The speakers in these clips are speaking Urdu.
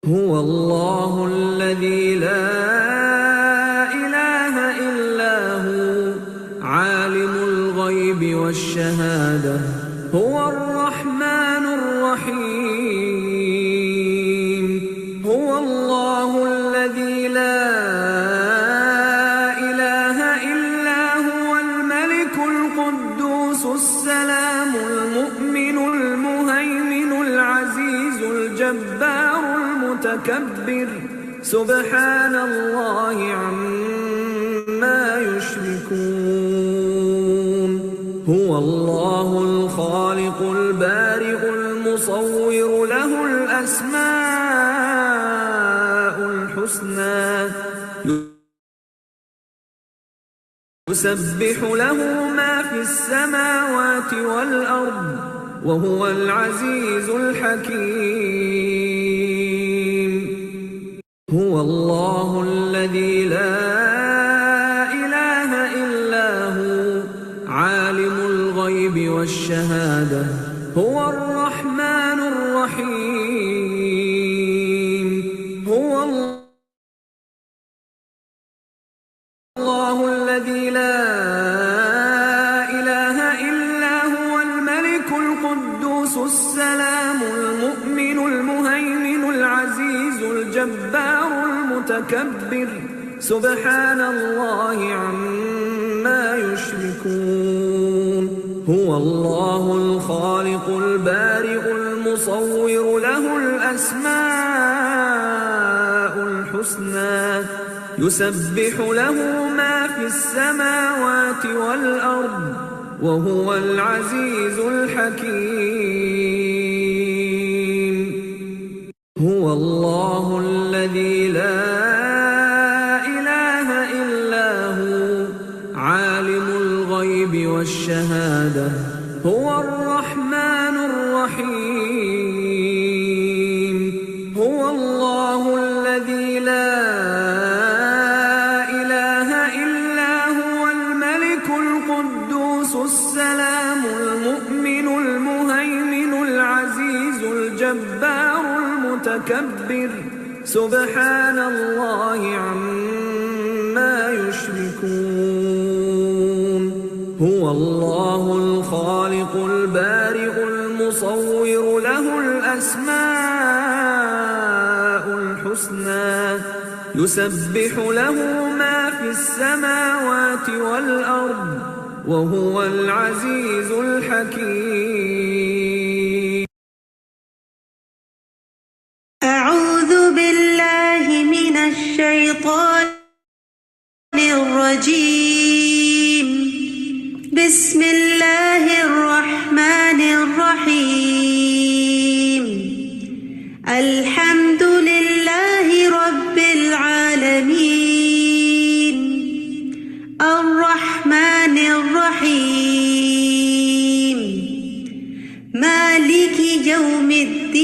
هو الله الذي لا إله إلا هو عالم الغيب والشهادة هو الرحمن الرحيم هو الله الذي لا إله إلا هو الملك القدوس السلام المؤمن المهيمن العزيز الجبار المتكبر سبحان الله عما يشركون هو الله الخالق البارئ المصور له الأسماء الحسنى يسبح له ما في السماوات والأرض وهو العزيز الحكيم هو الله الذي لا إله إلا هو عالم الغيب والشهادة هو الرحمن الرحيم هو الله الذي لا إله إلا هو الملك القدوس السلام المؤمن المهيمن العزيز الجبار المتكبر سبحان الله عما يشركون هو الله الخالق البارئ المصور له الأسماء الحسنى يسبح له ما في السماوات والأرض وهو العزيز الحكيم هو الله الذي لا إله إلا هو عالم الغيب والشهادة هو الرحمن الرحيم هو الله الذي لا إله إلا هو الملك القدوس السلام المؤمن المهيمن العزيز الجبار المتكبر سبحان الله عما يشركون هو الله الخالق البارئ المصور له الأسماء الحسنى يسبح له ما في السماوات والأرض وهو العزيز الحكيم أعوذ بالله من الشيطان الرجيم بسم الله الرحمن الرحيم الحمد لله رب العالمين الرحمن الرحيم مالك يوم الدين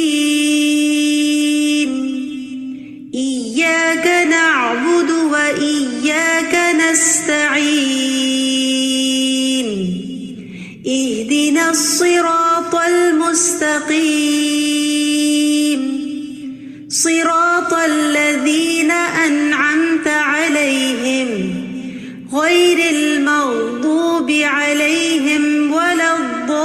إياك نعبد وإياك نستعين اهدنا الصراط المستقيم صراط الذين أنعمت عليهم غير المغضوب عليهم ولا الضالين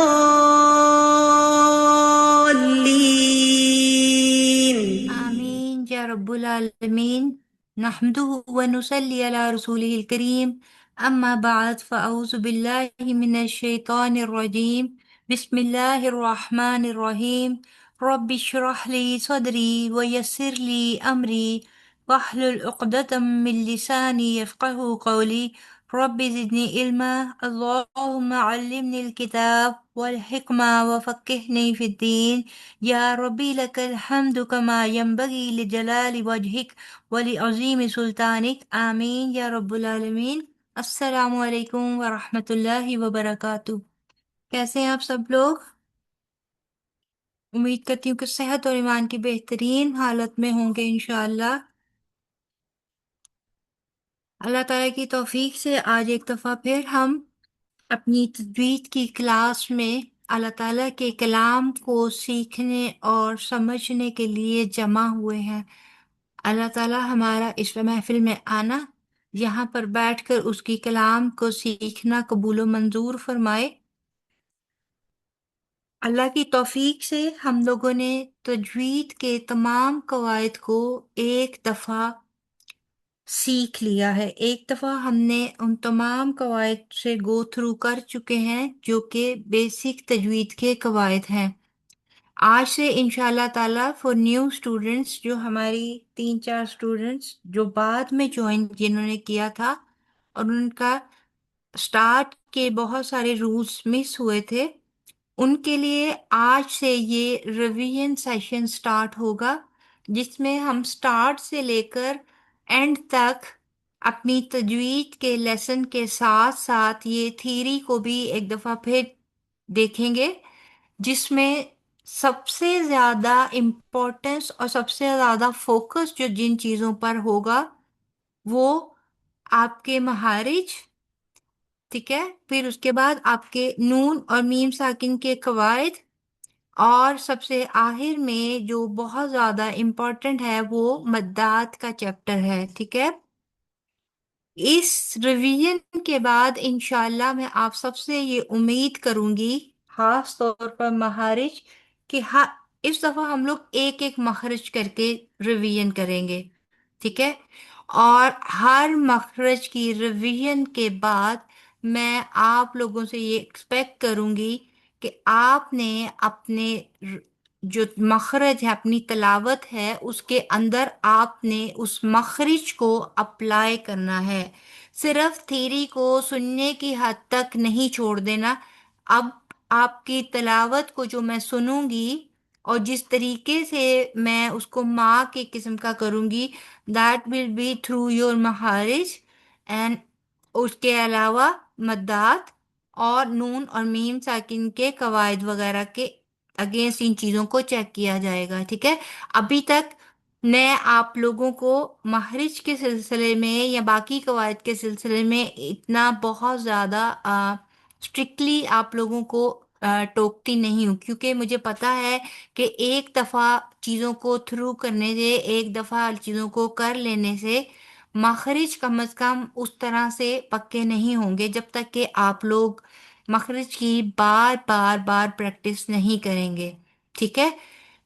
آمين يا رب العالمين نحمده ونصلي على رسوله الكريم أما بعد فأعوذ بالله من الشيطان الرجيم بسم الله الرحمن الرحيم رب اشرح لي صدري ويسر لي أمري واحلل عقدة من لساني يفقه قولي رب زدني علما اللهم علمني الكتاب والحكمة وفقهني في الدين يا ربي لك الحمد كما ينبغي لجلال وجهك ولعظیم سلطانک آمین یا رب العالمین۔ السلام علیکم ورحمۃ اللہ وبرکاتہ۔ کیسے ہیں آپ سب لوگ؟ امید کرتی ہوں کہ صحت اور ایمان کی بہترین حالت میں ہوں گے انشاءاللہ۔ اللہ تعالیٰ کی توفیق سے آج ایک دفعہ پھر ہم اپنی تجوید کی کلاس میں اللہ تعالیٰ کے کلام کو سیکھنے اور سمجھنے کے لیے جمع ہوئے ہیں۔ اللہ تعالیٰ ہمارا اس محفل میں آنا، یہاں پر بیٹھ کر اس کی کلام کو سیکھنا قبول و منظور فرمائے۔ اللہ کی توفیق سے ہم لوگوں نے تجوید کے تمام قواعد کو ایک دفعہ سیکھ لیا ہے۔ ایک دفعہ ہم نے ان تمام قواعد سے گو تھرو کر چکے ہیں جو کہ بیسک تجوید کے قواعد ہیں۔ آج سے انشاءاللہ تعالیٰ فور نیو اسٹوڈنٹس، جو ہماری 3-4 اسٹوڈنٹس جو بعد میں جوائن جنہوں نے کیا تھا اور ان کا سٹارٹ کے بہت سارے رولز مس ہوئے تھے، ان کے لیے آج سے یہ ریویژن سیشن سٹارٹ ہوگا، جس میں ہم سٹارٹ سے لے کر اینڈ تک اپنی تجوید کے لیسن کے ساتھ ساتھ یہ تھیری کو بھی ایک دفعہ پھر دیکھیں گے، جس میں سب سے زیادہ امپورٹنس اور سب سے زیادہ فوکس جو جن چیزوں پر ہوگا وہ آپ کے مخارج، ٹھیک ہے، پھر اس کے بعد آپ کے نون اور میم ساکن کے قواعد، اور سب سے آخر میں جو بہت زیادہ امپورٹنٹ ہے وہ مدات کا چیپٹر ہے، ٹھیک ہے۔ اس ریویژن کے بعد انشاءاللہ میں آپ سب سے یہ امید کروں گی، خاص طور پر مخارج، کہ اس دفعہ ہم لوگ ایک ایک مخرج کر کے ریویژن کریں گے، ٹھیک ہے۔ اور ہر مخرج کی ریویژن کے بعد میں آپ لوگوں سے یہ ایکسپیکٹ کروں گی کہ آپ نے اپنے جو مخرج ہے، اپنی تلاوت ہے، اس کے اندر آپ نے اس مخرج کو اپلائی کرنا ہے۔ صرف تھیری کو سننے کی حد تک نہیں چھوڑ دینا۔ اب آپ کی تلاوت کو جو میں سنوں گی اور جس طریقے سے میں اس کو ماں کے قسم کا کروں گی، that will be through your مخارج، اینڈ اس کے علاوہ مدات اور نون اور میم ساکن کے قواعد وغیرہ کے اگینسٹ ان چیزوں کو چیک کیا جائے گا، ٹھیک ہے۔ ابھی تک میں آپ لوگوں کو مخرج کے سلسلے میں یا باقی قواعد کے سلسلے میں اتنا بہت زیادہ اسٹرکٹلی آپ لوگوں کو ٹوکتی نہیں ہوں، کیونکہ مجھے پتا ہے کہ ایک دفعہ چیزوں کو تھرو کرنے سے، ایک دفعہ چیزوں کو کر لینے سے مخرج کم از کم اس طرح سے پکے نہیں ہوں گے جب تک کہ آپ لوگ مخرج کی بار بار بار پریکٹس نہیں کریں گے، ٹھیک ہے۔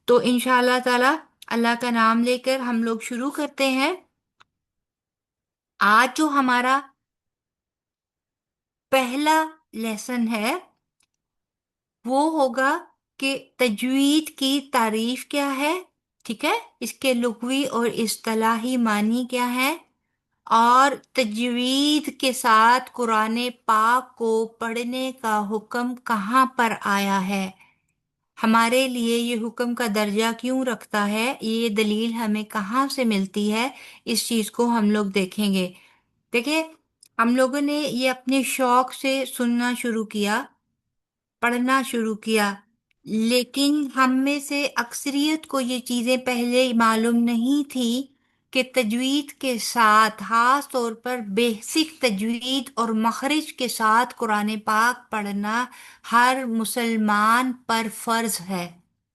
تو انشاءاللہ تعالی اللہ کا نام لے کر ہم لوگ شروع کرتے ہیں۔ آج جو ہمارا پہلا لیسن ہے وہ ہوگا کہ تجوید کی تعریف کیا ہے، ٹھیک ہے، اس کے لغوی اور اصطلاحی معنی کیا ہے، اور تجوید کے ساتھ قرآن پاک کو پڑھنے کا حکم کہاں پر آیا ہے، ہمارے لیے یہ حکم کا درجہ کیوں رکھتا ہے، یہ دلیل ہمیں کہاں سے ملتی ہے، اس چیز کو ہم لوگ دیکھیں گے۔ دیکھیں، ہم لوگوں نے یہ اپنے شوق سے سننا شروع کیا، پڑھنا شروع کیا، لیکن ہم میں سے اکثریت کو یہ چیزیں پہلے معلوم نہیں تھی کہ تجوید کے ساتھ، خاص طور پر بیسک تجوید اور مخرج کے ساتھ قرآن پاک پڑھنا ہر مسلمان پر فرض ہے،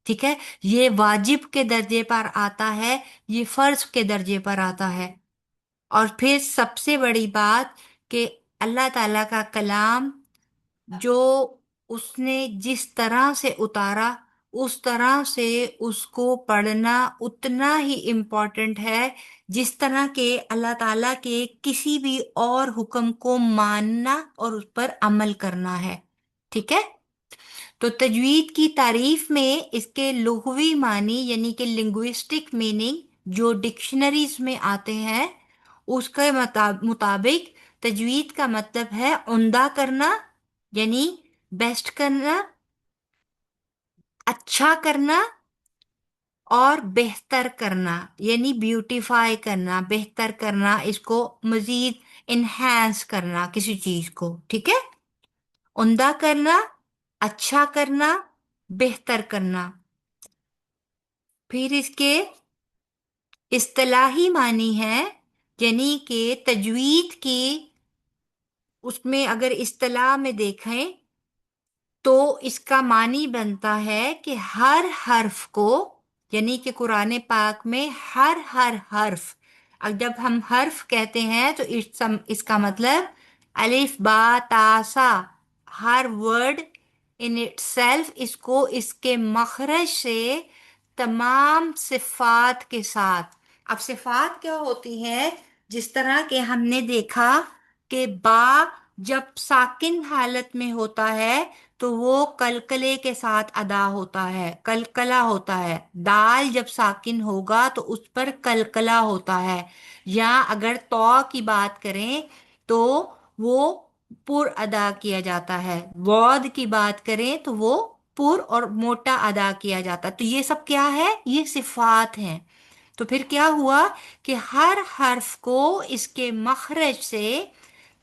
ٹھیک ہے۔ یہ واجب کے درجے پر آتا ہے، یہ فرض کے درجے پر آتا ہے۔ اور پھر سب سے بڑی بات کہ اللہ تعالیٰ کا کلام جو اس نے جس طرح سے اتارا، اس طرح سے اس کو پڑھنا اتنا ہی امپورٹنٹ ہے جس طرح کہ اللہ تعالیٰ کے کسی بھی اور حکم کو ماننا اور اس پر عمل کرنا ہے، ٹھیک ہے۔ تو تجوید کی تعریف میں اس کے لغوی معنی یعنی کہ لنگوسٹک میننگ جو ڈکشنریز میں آتے ہیں، اس کے مطابق تجوید کا مطلب ہے عمدہ کرنا، یعنی بیسٹ کرنا، اچھا کرنا، اور بہتر کرنا، یعنی بیوٹیفائی کرنا، بہتر کرنا، اس کو مزید انہینس کرنا کسی چیز کو، ٹھیک ہے۔ عمدہ کرنا، اچھا کرنا، بہتر کرنا۔ پھر اس کے اصطلاحی معنی ہے، یعنی کہ تجوید کی اس میں اگر اصطلاح میں دیکھیں تو اس کا معنی بنتا ہے کہ ہر حرف کو، یعنی کہ قرآن پاک میں ہر حرف، اب جب ہم حرف کہتے ہیں تو اس کا مطلب الف با تا سا، ہر ورڈ ان اٹ سیلف، اس کو اس کے مخرج سے تمام صفات کے ساتھ. اب صفات کیا ہوتی ہیں؟ جس طرح کہ ہم نے دیکھا کہ با جب ساکن حالت میں ہوتا ہے تو وہ کلکلے کے ساتھ ادا ہوتا ہے، کلکلا ہوتا ہے. دال جب ساکن ہوگا تو اس پر کلکلا ہوتا ہے. یا اگر تو کی بات کریں تو وہ پر ادا کیا جاتا ہے. وعد کی بات کریں تو وہ پر اور موٹا ادا کیا جاتا ہے. تو یہ سب کیا ہے؟ یہ صفات ہیں. تو پھر کیا ہوا کہ ہر حرف کو اس کے مخرج سے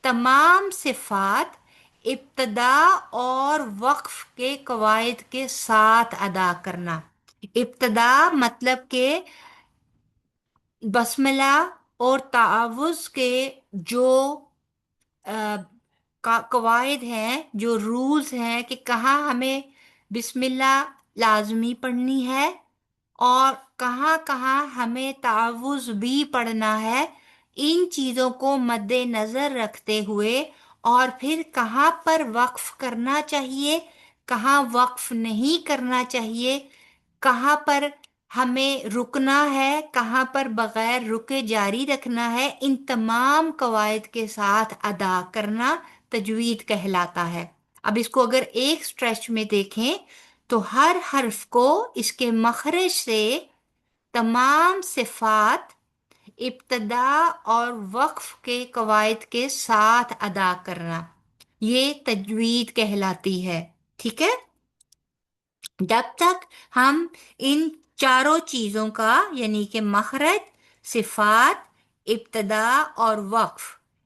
تمام صفات ابتدا اور وقف کے قواعد کے ساتھ ادا کرنا. ابتدا مطلب کہ بسملہ اور تعوذ کے جو قواعد ہیں، جو رولز ہیں کہ کہاں ہمیں بسم اللہ لازمی پڑھنی ہے اور کہاں کہاں ہمیں تعوذ بھی پڑھنا ہے، ان چیزوں کو مد نظر رکھتے ہوئے، اور پھر کہاں پر وقف کرنا چاہیے، کہاں وقف نہیں کرنا چاہیے، کہاں پر ہمیں رکنا ہے، کہاں پر بغیر رکے جاری رکھنا ہے، ان تمام قواعد کے ساتھ ادا کرنا تجوید کہلاتا ہے. اب اس کو اگر ایک سٹریچ میں دیکھیں تو ہر حرف کو اس کے مخرج سے تمام صفات ابتدا اور وقف کے قواعد کے ساتھ ادا کرنا، یہ تجوید کہلاتی ہے. ٹھیک ہے؟ جب تک ہم ان چاروں چیزوں کا، یعنی کہ مخرج، صفات، ابتدا اور وقف،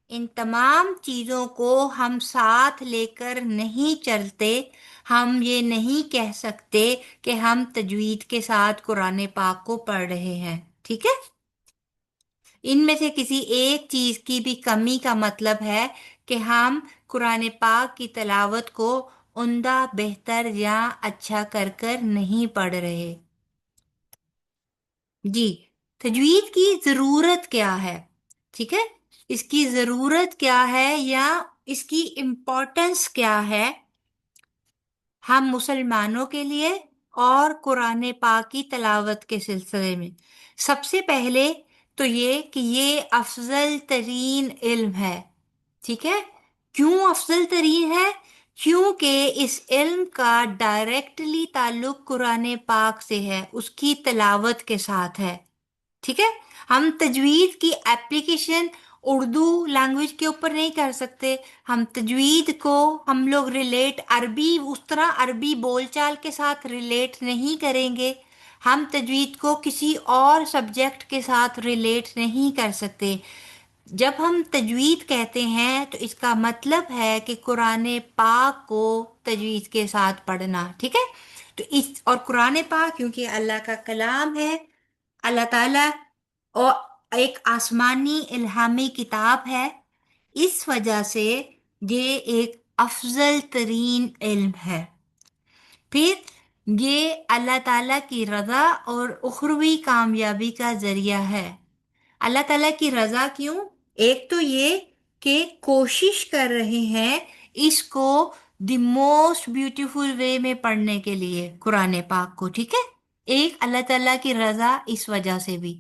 ان تمام چیزوں کو ہم ساتھ لے کر نہیں چلتے، ہم یہ نہیں کہہ سکتے کہ ہم تجوید کے ساتھ قرآن پاک کو پڑھ رہے ہیں. ٹھیک ہے؟ ان میں سے کسی ایک چیز کی بھی کمی کا مطلب ہے کہ ہم قرآن پاک کی تلاوت کو عمدہ، بہتر یا اچھا کر کر نہیں پڑھ رہے. جی، تجوید کی ضرورت کیا ہے؟ ٹھیک ہے، اس کی ضرورت کیا ہے یا اس کی امپورٹنس کیا ہے ہم مسلمانوں کے لیے اور قرآن پاک کی تلاوت کے سلسلے میں؟ سب سے پہلے تو یہ کہ یہ افضل ترین علم ہے. ٹھیک ہے؟ کیوں افضل ترین ہے؟ کیونکہ اس علم کا ڈائریکٹلی تعلق قرآن پاک سے ہے، اس کی تلاوت کے ساتھ ہے. ٹھیک ہے؟ ہم تجوید کی ایپلیکیشن اردو لینگویج کے اوپر نہیں کر سکتے. ہم تجوید کو ہم لوگ ریلیٹ عربی، اس طرح عربی بول چال کے ساتھ ریلیٹ نہیں کریں گے. ہم تجوید کو کسی اور سبجیکٹ کے ساتھ ریلیٹ نہیں کر سکتے. جب ہم تجوید کہتے ہیں تو اس کا مطلب ہے کہ قرآن پاک کو تجوید کے ساتھ پڑھنا. ٹھیک ہے؟ تو اور قرآن پاک کیونکہ اللہ کا کلام ہے، اللہ تعالیٰ اور ایک آسمانی الہامی کتاب ہے، اس وجہ سے یہ ایک افضل ترین علم ہے. پھر یہ اللہ تعالیٰ کی رضا اور اخروی کامیابی کا ذریعہ ہے. اللہ تعالیٰ کی رضا کیوں؟ ایک تو یہ کہ کوشش کر رہے ہیں اس کو دی موسٹ بیوٹیفل وے میں پڑھنے کے لیے قرآن پاک کو. ٹھیک ہے؟ ایک اللہ تعالیٰ کی رضا اس وجہ سے بھی.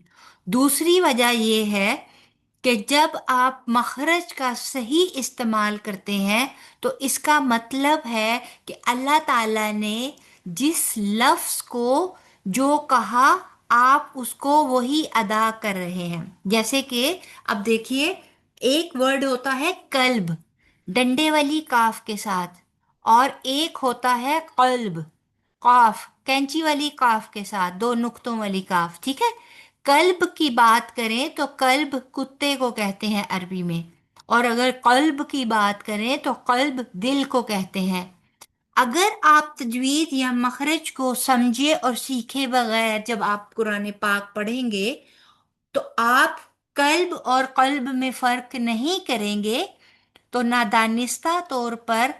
دوسری وجہ یہ ہے کہ جب آپ مخرج کا صحیح استعمال کرتے ہیں تو اس کا مطلب ہے کہ اللہ تعالیٰ نے جس لفظ کو جو کہا آپ اس کو وہی ادا کر رہے ہیں. جیسے کہ اب دیکھیے، ایک ورڈ ہوتا ہے قلب، ڈنڈے والی کاف کے ساتھ، اور ایک ہوتا ہے قلب، قاف کینچی والی کاف کے ساتھ، دو نقطوں والی کاف. ٹھیک ہے؟ قلب کی بات کریں تو قلب کتے کو کہتے ہیں عربی میں، اور اگر قلب کی بات کریں تو قلب دل کو کہتے ہیں. اگر آپ تجوید یا مخرج کو سمجھے اور سیکھے بغیر جب آپ قرآن پاک پڑھیں گے تو آپ قلب اور قلب میں فرق نہیں کریں گے، تو نادانستہ طور پر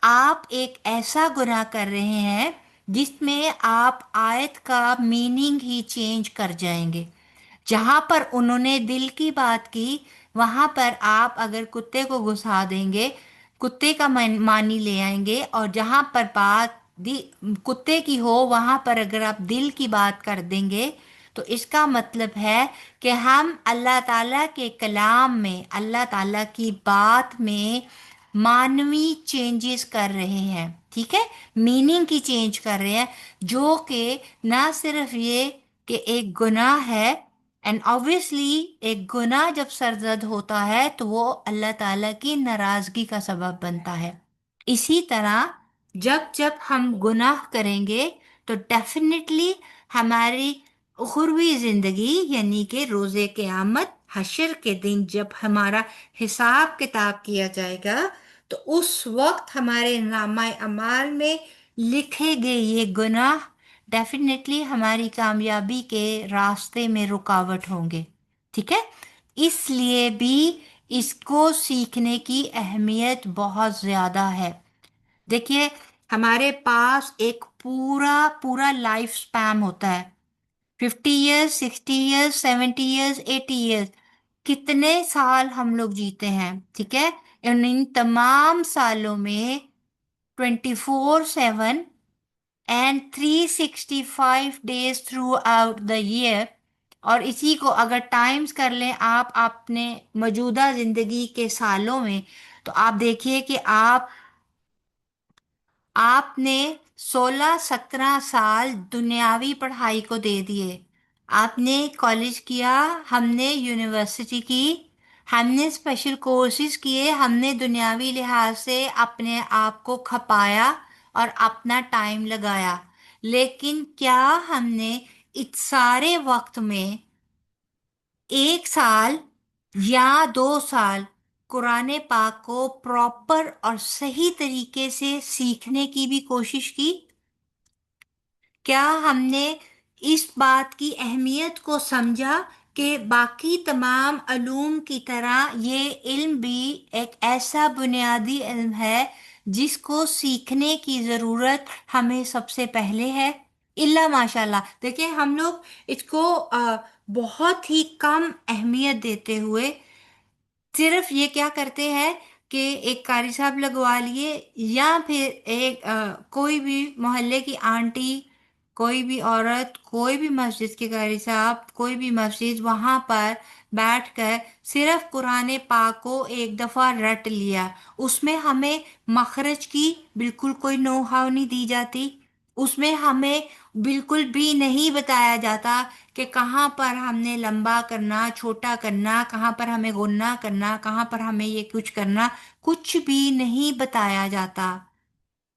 آپ ایک ایسا گناہ کر رہے ہیں جس میں آپ آیت کا میننگ ہی چینج کر جائیں گے. جہاں پر انہوں نے دل کی بات کی وہاں پر آپ اگر کتے کو گھسا دیں گے، کتے کا معنی لے آئیں گے، اور جہاں پر بات کتے کی ہو وہاں پر اگر آپ دل کی بات کر دیں گے تو اس کا مطلب ہے کہ ہم اللہ تعالیٰ کے کلام میں، اللہ تعالیٰ کی بات میں مانوی چینجز کر رہے ہیں. ٹھیک ہے، میننگ کی چینج کر رہے ہیں، جو کہ نہ صرف یہ کہ ایک گناہ ہے. اینڈ obviously ایک گناہ جب سرزد ہوتا ہے تو وہ اللہ تعالیٰ کی ناراضگی کا سبب بنتا ہے. اسی طرح جب جب ہم گناہ کریں گے تو ڈیفینیٹلی ہماری اخروی زندگی یعنی کہ روز قیامت حشر کے دن جب ہمارا حساب کتاب کیا جائے گا تو اس وقت ہمارے نامہ اعمال میں لکھے گئے یہ گناہ ڈیفینیٹلی ہماری کامیابی کے راستے میں رکاوٹ ہوں گے. ٹھیک ہے، اس لیے بھی اس کو سیکھنے کی اہمیت بہت زیادہ ہے. دیکھیے، ہمارے پاس ایک پورا پورا لائف سپیم ہوتا ہے، 50 ایئرس، 60 ایئرس، 70 ایئرس، 80 ایئرس. کتنے سال ہم لوگ جیتے ہیں. ٹھیک ہے، ان تمام سالوں میں 24/7 and 365 days throughout the year. اور اسی کو اگر ٹائمز کر لیں آپ اپنے موجودہ زندگی کے سالوں میں تو آپ دیکھیے کہ آپ نے 16-17 سال دنیاوی پڑھائی کو دے دیے. آپ نے کالج کیا، ہم نے یونیورسٹی کی، ہم نے اسپیشل کورسز کیے، ہم نے دنیاوی لحاظ سے اپنے آپ کو کھپایا اور اپنا ٹائم لگایا. لیکن کیا ہم نے اس سارے وقت میں 1 سال یا 2 سال قرآن پاک کو پراپر اور صحیح طریقے سے سیکھنے کی بھی کوشش کی؟ کیا ہم نے اس بات کی اہمیت کو سمجھا کہ باقی تمام علوم کی طرح یہ علم بھی ایک ایسا بنیادی علم ہے جس کو سیکھنے کی ضرورت ہمیں سب سے پہلے ہے؟ اللہ ماشاء اللہ دیکھیں، ہم لوگ اس کو بہت ہی کم اہمیت دیتے ہوئے صرف یہ کیا کرتے ہیں کہ ایک قاری صاحب لگوا لیے یا پھر ایک کوئی بھی محلے کی آنٹی، کوئی بھی عورت، کوئی بھی مسجد کے قاری صاحب، کوئی بھی مسجد، وہاں پر بیٹھ کر صرف قرآن پاک کو ایک دفعہ رٹ لیا. اس میں ہمیں مخرج کی بالکل کوئی نو ہاؤ نہیں دی جاتی. اس میں ہمیں بالکل بھی نہیں بتایا جاتا کہ کہاں پر ہم نے لمبا کرنا، چھوٹا کرنا، کہاں پر ہمیں غنہ کرنا، کہاں پر ہمیں یہ کچھ کرنا، کچھ بھی نہیں بتایا جاتا.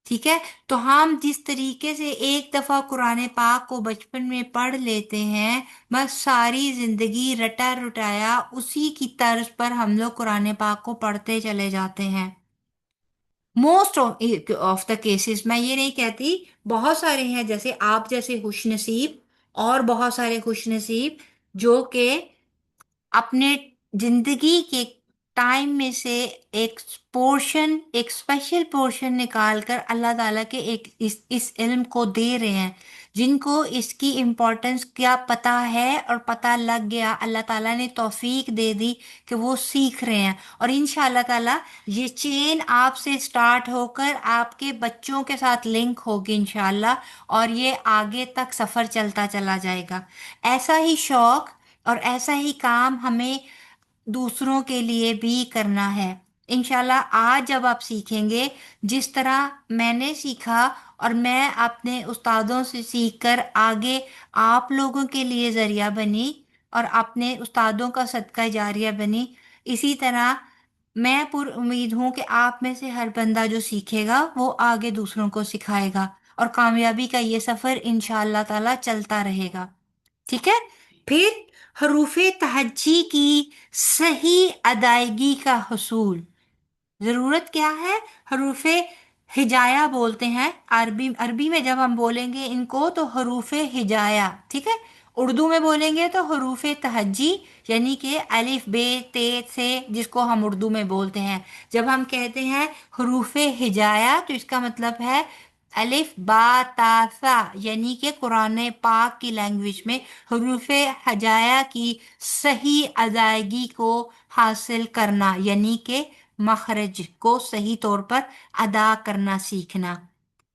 ٹھیک ہے، تو ہم جس طریقے سے ایک دفعہ قرآن پاک کو بچپن میں پڑھ لیتے ہیں، بس ساری زندگی رٹا رٹایا اسی کی طرز پر ہم لوگ قرآن پاک کو پڑھتے چلے جاتے ہیں. موسٹ آف دا کیسز، میں یہ نہیں کہتی، بہت سارے ہیں جیسے آپ جیسے خوش نصیب اور بہت سارے خوش نصیب جو کہ اپنے زندگی کے ٹائم میں سے ایک پورشن، ایک اسپیشل پورشن نکال کر اللہ تعالیٰ کے ایک اس علم کو دے رہے ہیں، جن کو اس کی امپورٹنس کیا پتہ ہے اور پتہ لگ گیا، اللہ تعالیٰ نے توفیق دے دی کہ وہ سیکھ رہے ہیں. اور انشاءاللہ تعالیٰ یہ چین آپ سے سٹارٹ ہو کر آپ کے بچوں کے ساتھ لنک ہوگی انشاءاللہ، اور یہ آگے تک سفر چلتا چلا جائے گا. ایسا ہی شوق اور ایسا ہی کام ہمیں دوسروں کے لیے بھی کرنا ہے. انشاءاللہ آج جب آپ سیکھیں گے جس طرح میں نے سیکھا اور میں اپنے استادوں سے سیکھ کر آگے آپ لوگوں کے لیے ذریعہ بنی اور اپنے استادوں کا صدقہ جاریہ بنی، اسی طرح میں پر امید ہوں کہ آپ میں سے ہر بندہ جو سیکھے گا وہ آگے دوسروں کو سکھائے گا اور کامیابی کا یہ سفر انشاءاللہ تعالی چلتا رہے گا. ٹھیک ہے، پھر حروف تہجی کی صحیح ادائیگی کا حصول. ضرورت کیا ہے؟ حروف ہجایا بولتے ہیں عربی میں جب ہم بولیں گے ان کو تو حروف ہجایا. ٹھیک ہے، اردو میں بولیں گے تو حروف تہجی، یعنی کہ الف بے تے سے، جس کو ہم اردو میں بولتے ہیں. جب ہم کہتے ہیں حروف ہجایا تو اس کا مطلب ہے الف با تا سا، یعنی کہ قرآن پاک کی لینگویج میں حروف ہجایا کی صحیح ادائیگی کو حاصل کرنا، یعنی کہ مخرج کو صحیح طور پر ادا کرنا سیکھنا.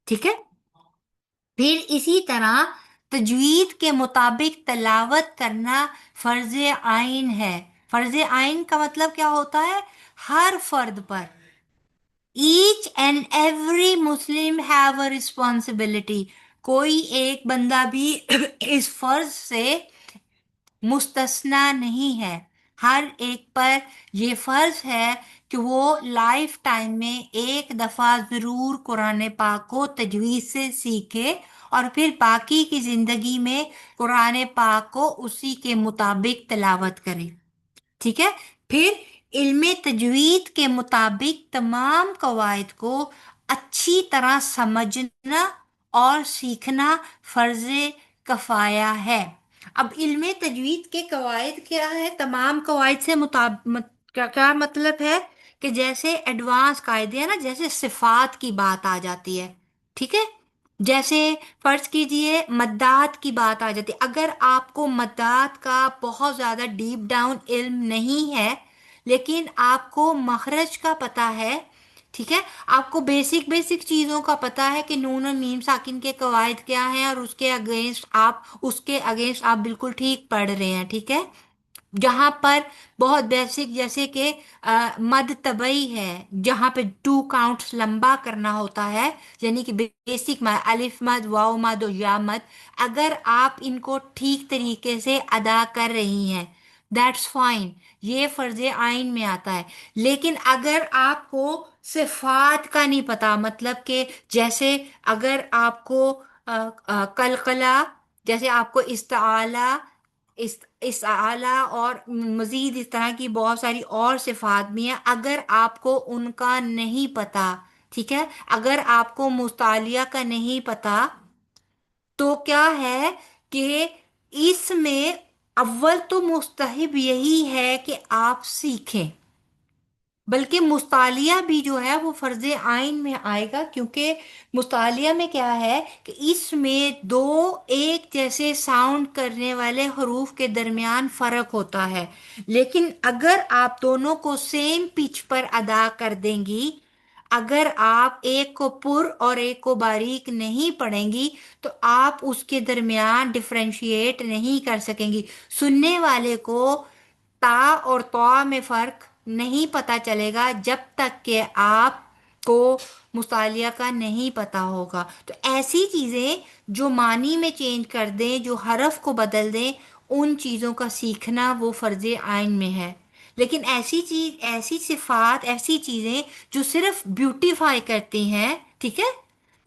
ٹھیک ہے. پھر اسی طرح تجوید کے مطابق تلاوت کرنا فرض عین ہے. فرض عین کا مطلب کیا ہوتا ہے؟ ہر فرد پر، each and every Muslim have a responsibility. کوئی ایک بندہ بھی اس فرض سے مستثنا نہیں ہے. ہر ایک پر یہ فرض ہے کہ وہ لائف ٹائم میں ایک دفعہ ضرور قرآن پاک کو تجوید سے سیکھے اور پھر باقی کی زندگی میں قرآن پاک کو اسی کے مطابق تلاوت کرے. ٹھیک ہے. پھر علم تجوید کے مطابق تمام قواعد کو اچھی طرح سمجھنا اور سیکھنا فرض کفایہ ہے. اب علم تجوید کے قواعد کیا ہے؟ تمام قواعد سے کیا مطلب ہے کہ جیسے ایڈوانس قاعدے ہیں نا، جیسے صفات کی بات آ جاتی ہے. ٹھیک ہے. جیسے فرض کیجئے مدات کی بات آ جاتی ہے. اگر آپ کو مدات کا بہت زیادہ ڈیپ ڈاؤن علم نہیں ہے لیکن آپ کو مخرج کا پتہ ہے، ٹھیک ہے، آپ کو بیسک چیزوں کا پتہ ہے کہ نون اور میم ساکن کے قواعد کیا ہیں اور اس کے اگینسٹ آپ بالکل ٹھیک پڑھ رہے ہیں. ٹھیک ہے. جہاں پر بہت بیسک جیسے کہ مد طبعی ہے، جہاں پہ 2 کاؤنٹس لمبا کرنا ہوتا ہے، یعنی کہ بیسک مد، الف مد، واو مد اور یا مد، اگر آپ ان کو ٹھیک طریقے سے ادا کر رہی ہیں دیٹس فائن، یہ فرض عین میں آتا ہے. لیکن اگر آپ کو صفات کا نہیں پتا، مطلب کہ جیسے اگر آپ کو قلقلہ، جیسے آپ کو استعالہ، استعالہ اور مزید اس طرح کی بہت ساری اور صفات بھی ہیں، اگر آپ کو ان کا نہیں پتا، ٹھیک ہے، اگر آپ کو مستعلیہ کا نہیں پتا تو کیا ہے کہ اس میں اول تو مستحب یہی ہے کہ آپ سیکھیں، بلکہ مستعلیہ بھی جو ہے وہ فرض عین میں آئے گا، کیونکہ مستعلیہ میں کیا ہے کہ اس میں 2 ایک جیسے ساؤنڈ کرنے والے حروف کے درمیان فرق ہوتا ہے. لیکن اگر آپ دونوں کو سیم پچ پر ادا کر دیں گی، اگر آپ ایک کو پر اور ایک کو باریک نہیں پڑھیں گی تو آپ اس کے درمیان ڈفرینشیٹ نہیں کر سکیں گی. سننے والے کو تا اور طا میں فرق نہیں پتا چلے گا جب تک کہ آپ کو مستعلیہ کا نہیں پتا ہوگا. تو ایسی چیزیں جو معنی میں چینج کر دیں، جو حرف کو بدل دیں، ان چیزوں کا سیکھنا وہ فرض عین میں ہے. لیکن ایسی چیز، ایسی صفات، ایسی چیزیں جو صرف بیوٹیفائی کرتی ہیں، ٹھیک ہے،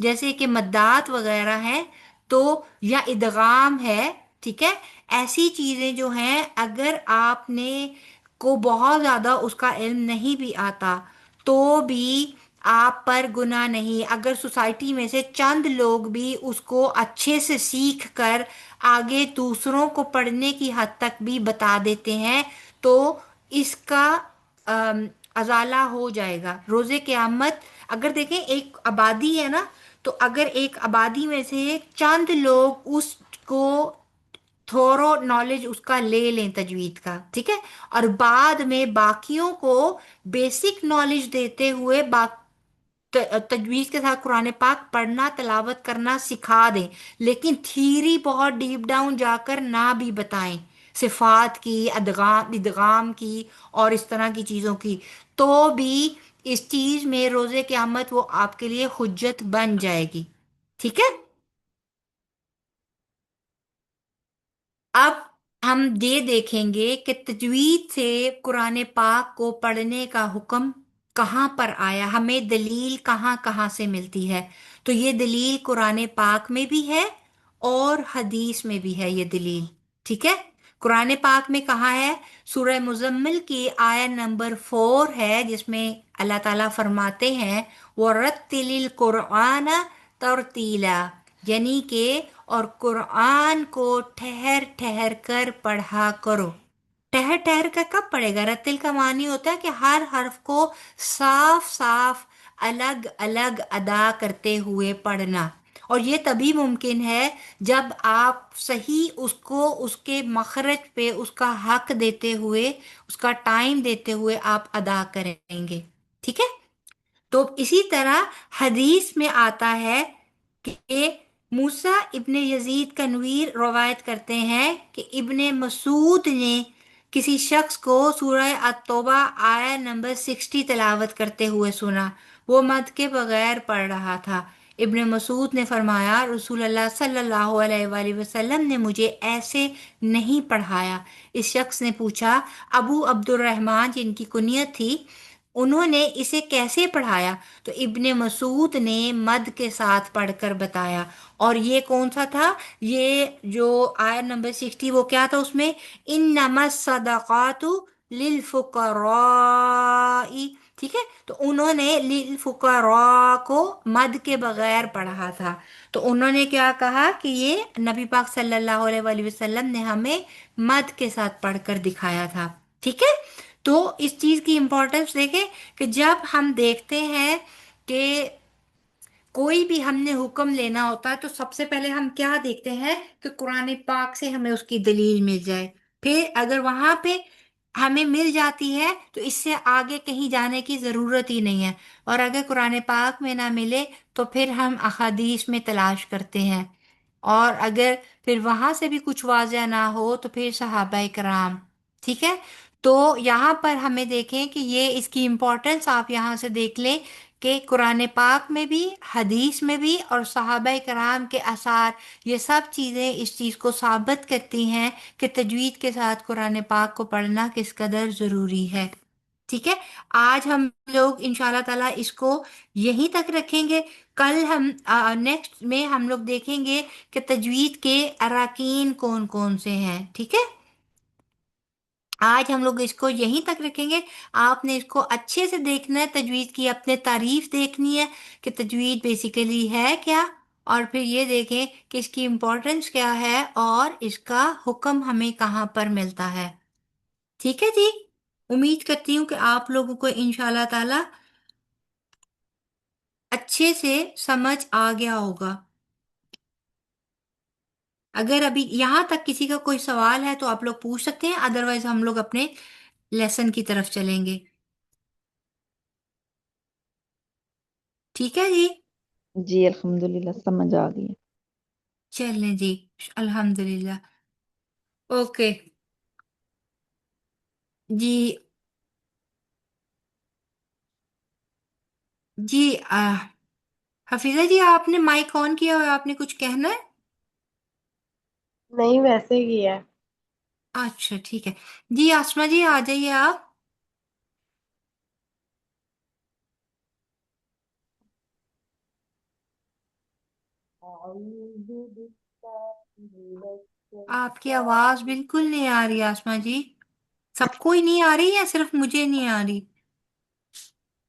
جیسے کہ مدات وغیرہ ہیں تو، یا ادغام ہے، ٹھیک ہے، ایسی چیزیں جو ہیں اگر آپ نے کو بہت زیادہ اس کا علم نہیں بھی آتا تو بھی آپ پر گناہ نہیں. اگر سوسائٹی میں سے چند لوگ بھی اس کو اچھے سے سیکھ کر آگے دوسروں کو پڑھنے کی حد تک بھی بتا دیتے ہیں تو اس کا ازالہ ہو جائے گا روز قیامت. اگر دیکھیں ایک آبادی ہے نا، تو اگر ایک آبادی میں سے چند لوگ اس کو تھورو نالج اس کا لے لیں تجوید کا، ٹھیک ہے، اور بعد میں باقیوں کو بیسک نالج دیتے ہوئے تجوید کے ساتھ قرآن پاک پڑھنا، تلاوت کرنا سکھا دیں، لیکن تھیری بہت ڈیپ ڈاؤن جا کر نہ بھی بتائیں، صفات کی، ادغام کی اور اس طرح کی چیزوں کی، تو بھی اس چیز میں روز قیامت وہ آپ کے لیے حجت بن جائے گی. ٹھیک ہے. اب ہم یہ دیکھیں گے کہ تجوید سے قرآن پاک کو پڑھنے کا حکم کہاں پر آیا، ہمیں دلیل کہاں کہاں سے ملتی ہے. تو یہ دلیل قرآن پاک میں بھی ہے اور حدیث میں بھی ہے یہ دلیل. ٹھیک ہے. قرآن پاک میں کہاں ہے؟ سورہ مزمل کی آیت نمبر 4 ہے، جس میں اللہ تعالیٰ فرماتے ہیں وَرَتِّلِ الْقُرْآنَ تَرْتِیلًا، یعنی کہ اور قرآن کو ٹھہر ٹھہر کر پڑھا کرو. ٹھہر ٹھہر کر کب پڑھے گا؟ رتل کا معنی ہوتا ہے کہ ہر حرف کو صاف صاف الگ الگ ادا کرتے ہوئے پڑھنا. اور یہ تبھی ممکن ہے جب آپ صحیح اس کو اس کے مخرج پہ اس کا حق دیتے ہوئے، اس کا ٹائم دیتے ہوئے آپ ادا کریں گے. ٹھیک ہے؟ تو اسی طرح حدیث میں آتا ہے کہ موسیٰ ابن یزید کنویر روایت کرتے ہیں کہ ابن مسعود نے کسی شخص کو سورہ التوبہ آیہ نمبر 60 تلاوت کرتے ہوئے سنا. وہ مد کے بغیر پڑھ رہا تھا. ابن مسعود نے فرمایا رسول اللہ صلی اللہ علیہ وآلہ وسلم نے مجھے ایسے نہیں پڑھایا. اس شخص نے پوچھا ابو عبد الرحمن جن کی کنیت تھی، انہوں نے اسے کیسے پڑھایا؟ تو ابن مسعود نے مد کے ساتھ پڑھ کر بتایا. اور یہ کون سا تھا؟ یہ جو آیت نمبر 60 وہ کیا تھا اس میں؟ انما الصدقات للفقراء. ٹھیک ہے؟ تو انہوں نے للفقراء کو مد کے بغیر پڑھا تھا. تو انہوں نے کیا کہا کہ یہ نبی پاک صلی اللہ علیہ وآلہ وسلم نے ہمیں مد کے ساتھ پڑھ کر دکھایا تھا. ٹھیک ہے؟ تو اس چیز کی امپورٹنس دیکھیں کہ جب ہم دیکھتے ہیں کہ کوئی بھی ہم نے حکم لینا ہوتا ہے تو سب سے پہلے ہم کیا دیکھتے ہیں کہ قرآن پاک سے ہمیں اس کی دلیل مل جائے. پھر اگر وہاں پہ ہمیں مل جاتی ہے تو اس سے آگے کہیں جانے کی ضرورت ہی نہیں ہے. اور اگر قرآن پاک میں نہ ملے تو پھر ہم احادیث میں تلاش کرتے ہیں. اور اگر پھر وہاں سے بھی کچھ واضح نہ ہو تو پھر صحابہ کرام. ٹھیک ہے؟ تو یہاں پر ہمیں دیکھیں کہ یہ اس کی امپورٹنس آپ یہاں سے دیکھ لیں کہ قرآن پاک میں بھی، حدیث میں بھی، اور صحابہ کرام کے آثار، یہ سب چیزیں اس چیز کو ثابت کرتی ہیں کہ تجوید کے ساتھ قرآن پاک کو پڑھنا کس قدر ضروری ہے. ٹھیک ہے؟ آج ہم لوگ انشاءاللہ تعالیٰ اس کو یہیں تک رکھیں گے. کل ہم نیکسٹ میں ہم لوگ دیکھیں گے کہ تجوید کے اراکین کون کون سے ہیں. ٹھیک ہے؟ آج ہم لوگ اس کو یہیں تک رکھیں گے. آپ نے اس کو اچھے سے دیکھنا ہے، تجوید کی اپنے تعریف دیکھنی ہے کہ تجوید بیسیکلی ہے کیا، اور پھر یہ دیکھیں کہ اس کی امپورٹنس کیا ہے اور اس کا حکم ہمیں کہاں پر ملتا ہے. ٹھیک ہے جی؟ امید کرتی ہوں کہ آپ لوگوں کو انشاءاللہ تعالی اچھے سے سمجھ آ گیا ہوگا. اگر ابھی یہاں تک کسی کا کوئی سوال ہے تو آپ لوگ پوچھ سکتے ہیں، ادروائز ہم لوگ اپنے لیسن کی طرف چلیں گے. ٹھیک ہے جی؟ جی الحمدللہ سمجھ آ گئی. چلیں جی، الحمدللہ. اوکے جی. جی حفیظہ جی، آپ نے مائک آن کیا اور آپ نے کچھ کہنا ہے؟ نہیں ویسے ہی ہے. اچھا ٹھیک ہے جی. آسما جی آ جائیے آپ. آپ کی آواز بالکل نہیں آ رہی آسما جی. سب کو ہی نہیں آ رہی یا صرف مجھے نہیں آ رہی؟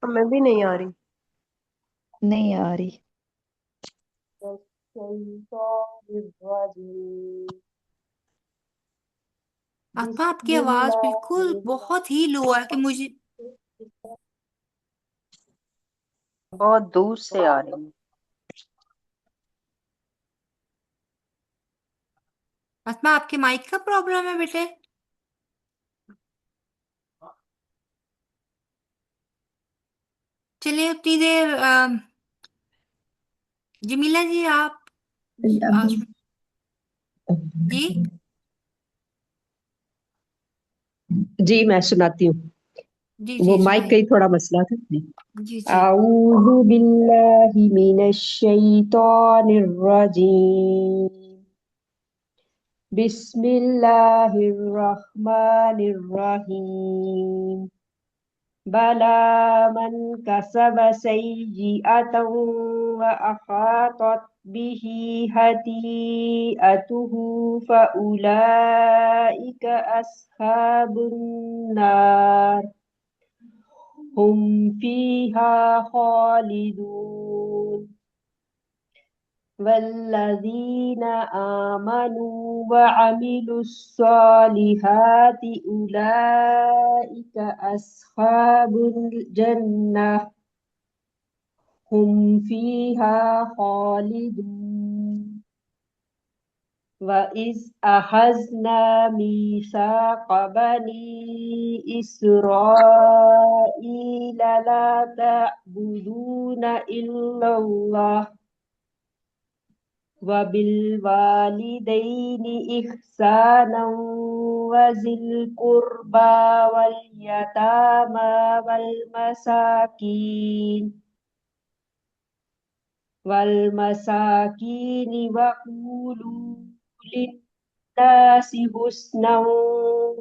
ہمیں بھی نہیں آ رہی. نہیں آ رہی. آسما آپ بسم کی آواز اللہ بالکل بہت ہی لو ہے کہ مجھے بہت دور سے آ رہی ہے. آسما آپ کے مائک کا پرابلم ہے بیٹے. چلیے اتنی دیر جمیلہ جی آپ جی جی میں سناتی ہوں. جی وہ جی مائک کا سنائیے. ہی تھوڑا مسئلہ تھا. جی جی. اعوذ باللہ من الشیطان الرجیم. بسم اللہ الرحمن الرحیم. بلا من کسب سیئتا وأحاطت به خطیئته فأولئک أصحاب النار هم فيها خالدون. والذين آمنوا وعملوا الصالحات أولئك أصحاب الجنة هم فيها خالدون وإذ أخذنا ميثاق بني إسرائيل لا تعبدون إلا الله وبالوالدين إحسانا وذي القربى واليتامى والمساكين وقولوا للناس حسنا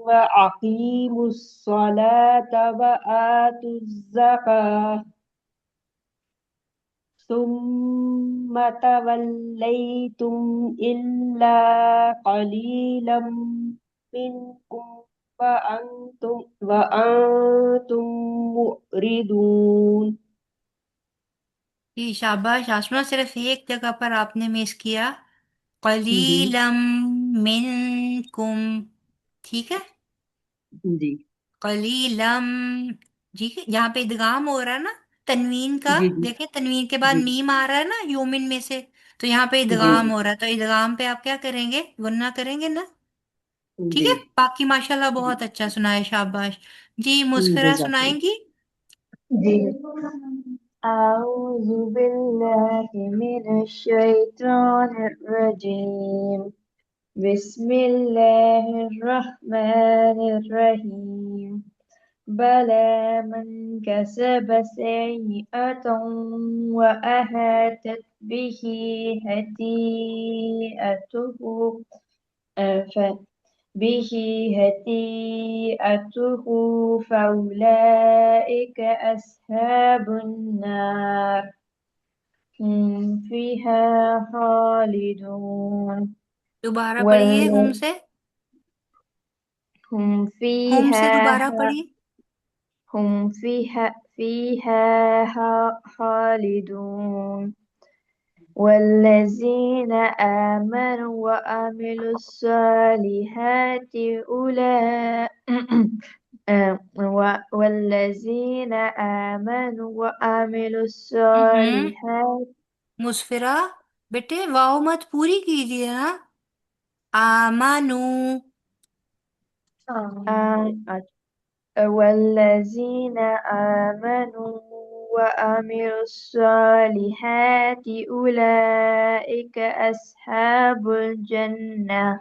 وأقيموا الصلاة وآتوا الزكاة ثم توليتم إلا قليلا منكم وأنتم معرضون جی شاباش آسما، صرف ایک جگہ پر آپ نے مس کیا، جی قلیلم منکم، ٹھیک ہے، جی قلیلم، ٹھیک ہے، یہاں پہ ادغام ہو رہا ہے نا تنوین کا، جی جی دیکھیں تنوین کے بعد جی میم آ رہا ہے نا یومن میں سے، تو یہاں پہ جی ادغام ہو رہا ہے، تو ادغام پہ آپ کیا کریں گے؟ گننا کریں گے نا، ٹھیک جی ہے، باقی ماشاءاللہ جی بہت اچھا سنائے، شاباش۔ جی مسفرہ جزاک سنائیں اللہ گی؟ جی أعوذ بالله من الشيطان الرجيم بسم الله الرحمن الرحيم بلى من كسب سيئة وأحاطت به خطيئته به خطيئته فأولئك أصحاب النار هم فيها خالدون دوبارہ پڑھیے وال ہم سے، هم ہوم سے فيها دوبارہ پڑھیے۔ هم فيها خالدون والذين آمنوا وعملوا الصالحات والذين آمنوا وعملوا الصالحات مسفرہ بیٹے واؤ مت پوری کیجیے نا، آمانو، والذين آمنوا وعملوا الصالحات أولئك أصحاب الجنة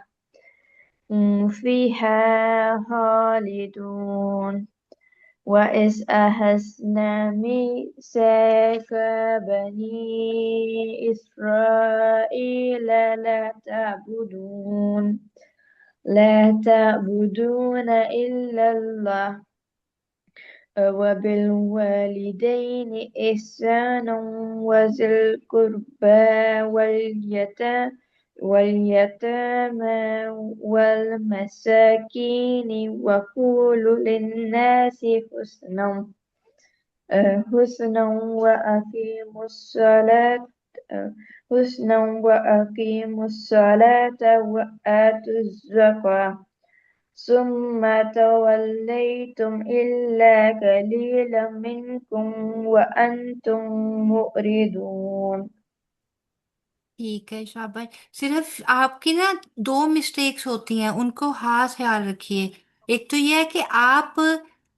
هم فيها خالدون وإذ أخذنا ميثاق بني إسرائيل لا تعبدون إلا الله وبالوالدين إحسانا وذي القربى واليتامى والمساكين وقولوا للناس حسنا وأقيموا الصلاة وآتوا الزكاة ثم توليتم إلا قليلا منكم وأنتم معرضون ٹھیک ہے شاباش، صرف آپ کی نا دو مسٹیکس ہوتی ہیں، ان کو خاص خیال رکھیے۔ ایک تو یہ ہے کہ آپ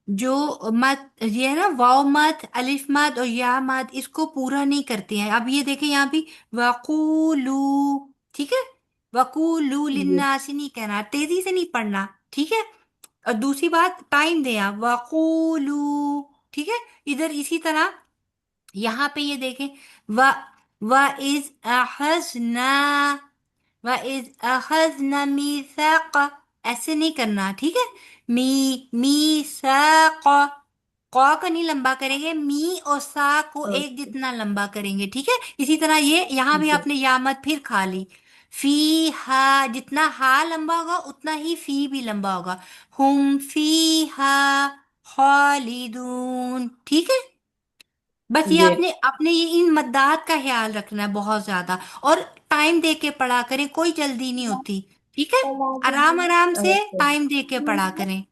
جو مت یہ ہے نا واو مت، الف مت اور یا مت، اس کو پورا نہیں کرتے ہیں۔ اب یہ دیکھیں یہاں بھی وقولو، ٹھیک ہے، وقولو جی للناس نہیں کہنا، تیزی سے نہیں پڑھنا، ٹھیک ہے، اور دوسری بات ٹائم دیں آپ، وقولو، ٹھیک ہے، ادھر اسی طرح یہاں پہ یہ دیکھیں وَإِذْ أَخَذْنَا وَإِذْ أَخَذْنَا مِيثَاقَ، ایسے نہیں کرنا، ٹھیک ہے، میثاق، قا کا نہیں لمبا کریں گے، می اور سا کو ایک جتنا لمبا کریں گے، ٹھیک ہے، اسی طرح یہ یہاں بھی آپ نے یامت پھر کھا لی، فی ہا، جتنا ہا لمبا ہوگا اتنا ہی فی بھی لمبا ہوگا، ہم فی ہا خالدون، ٹھیک ہے، بس یہ جی اپنے یہ ان مدات کا خیال رکھنا ہے بہت زیادہ، اور ٹائم دے کے پڑھا کریں، کوئی جلدی نہیں ہوتی، ٹھیک ہے؟ آرام آرام سے اوکے ٹائم دے کے پڑھا کریں۔ جی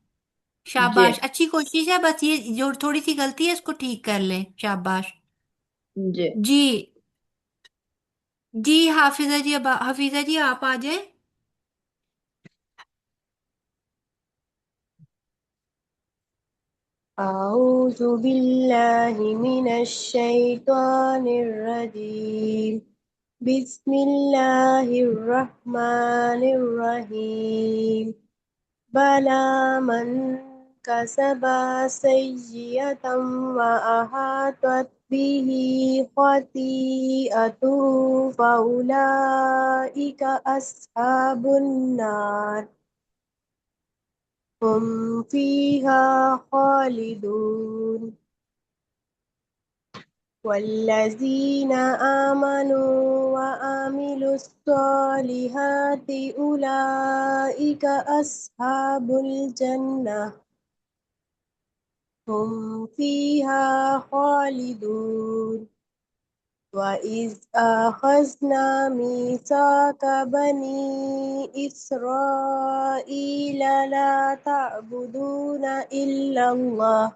شاباش، اچھی کوشش ہے، بس یہ جو تھوڑی سی غلطی ہے اس کو ٹھیک کر لیں، شاباش۔ جی جی جی حافظہ جی، اب حفیظہ جی آپ آ جائیں۔ أعوذ بالله من الشيطان الرجيم بسم الله الرحمن الرحيم بلى من كسب سيئة وأحاطت به خطيئته فأولئك أصحاب النار هم فيها خالدون والذين آمنوا وعملوا الصالحات أولئك أصحاب الجنة هم فيها خالدون وإذ أخذنا ميثاق بني إسرائيل لا تعبدون إلا الله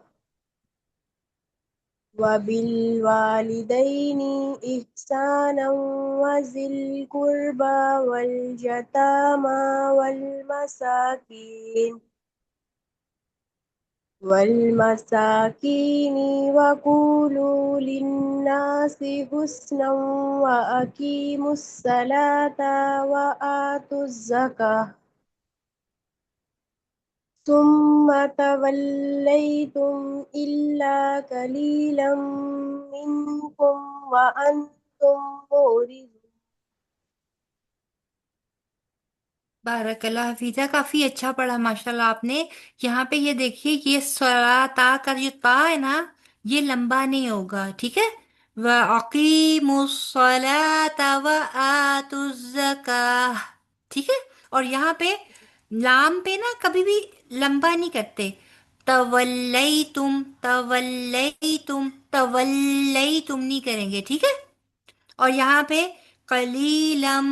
وبالوالدين إحسانا وذي القربى واليتامى والمساكين وقولوا للناس حسنا وأقيموا الصلاة وآتوا الزكاة ثم توليتم إلا قليلا منكم وأنتم معرضون بارک اللہ حفیظہ، کافی اچھا پڑھا ماشاء اللہ آپ نے۔ یہاں پہ یہ دیکھیے، یہ صلاتا کا جو تا ہے نا، یہ لمبا نہیں ہوگا، ٹھیک ہے؟ وَأَقِيمُوا الصَّلَاةَ وَآتُوا الزَّكَاةَ، ٹھیک ہے؟ اور یہاں پہ لام پہ نا کبھی بھی لمبا نہیں کرتے، تولیتم تولیتم تولیتم نہیں کریں گے، ٹھیک ہے؟ اور یہاں پہ قلیلم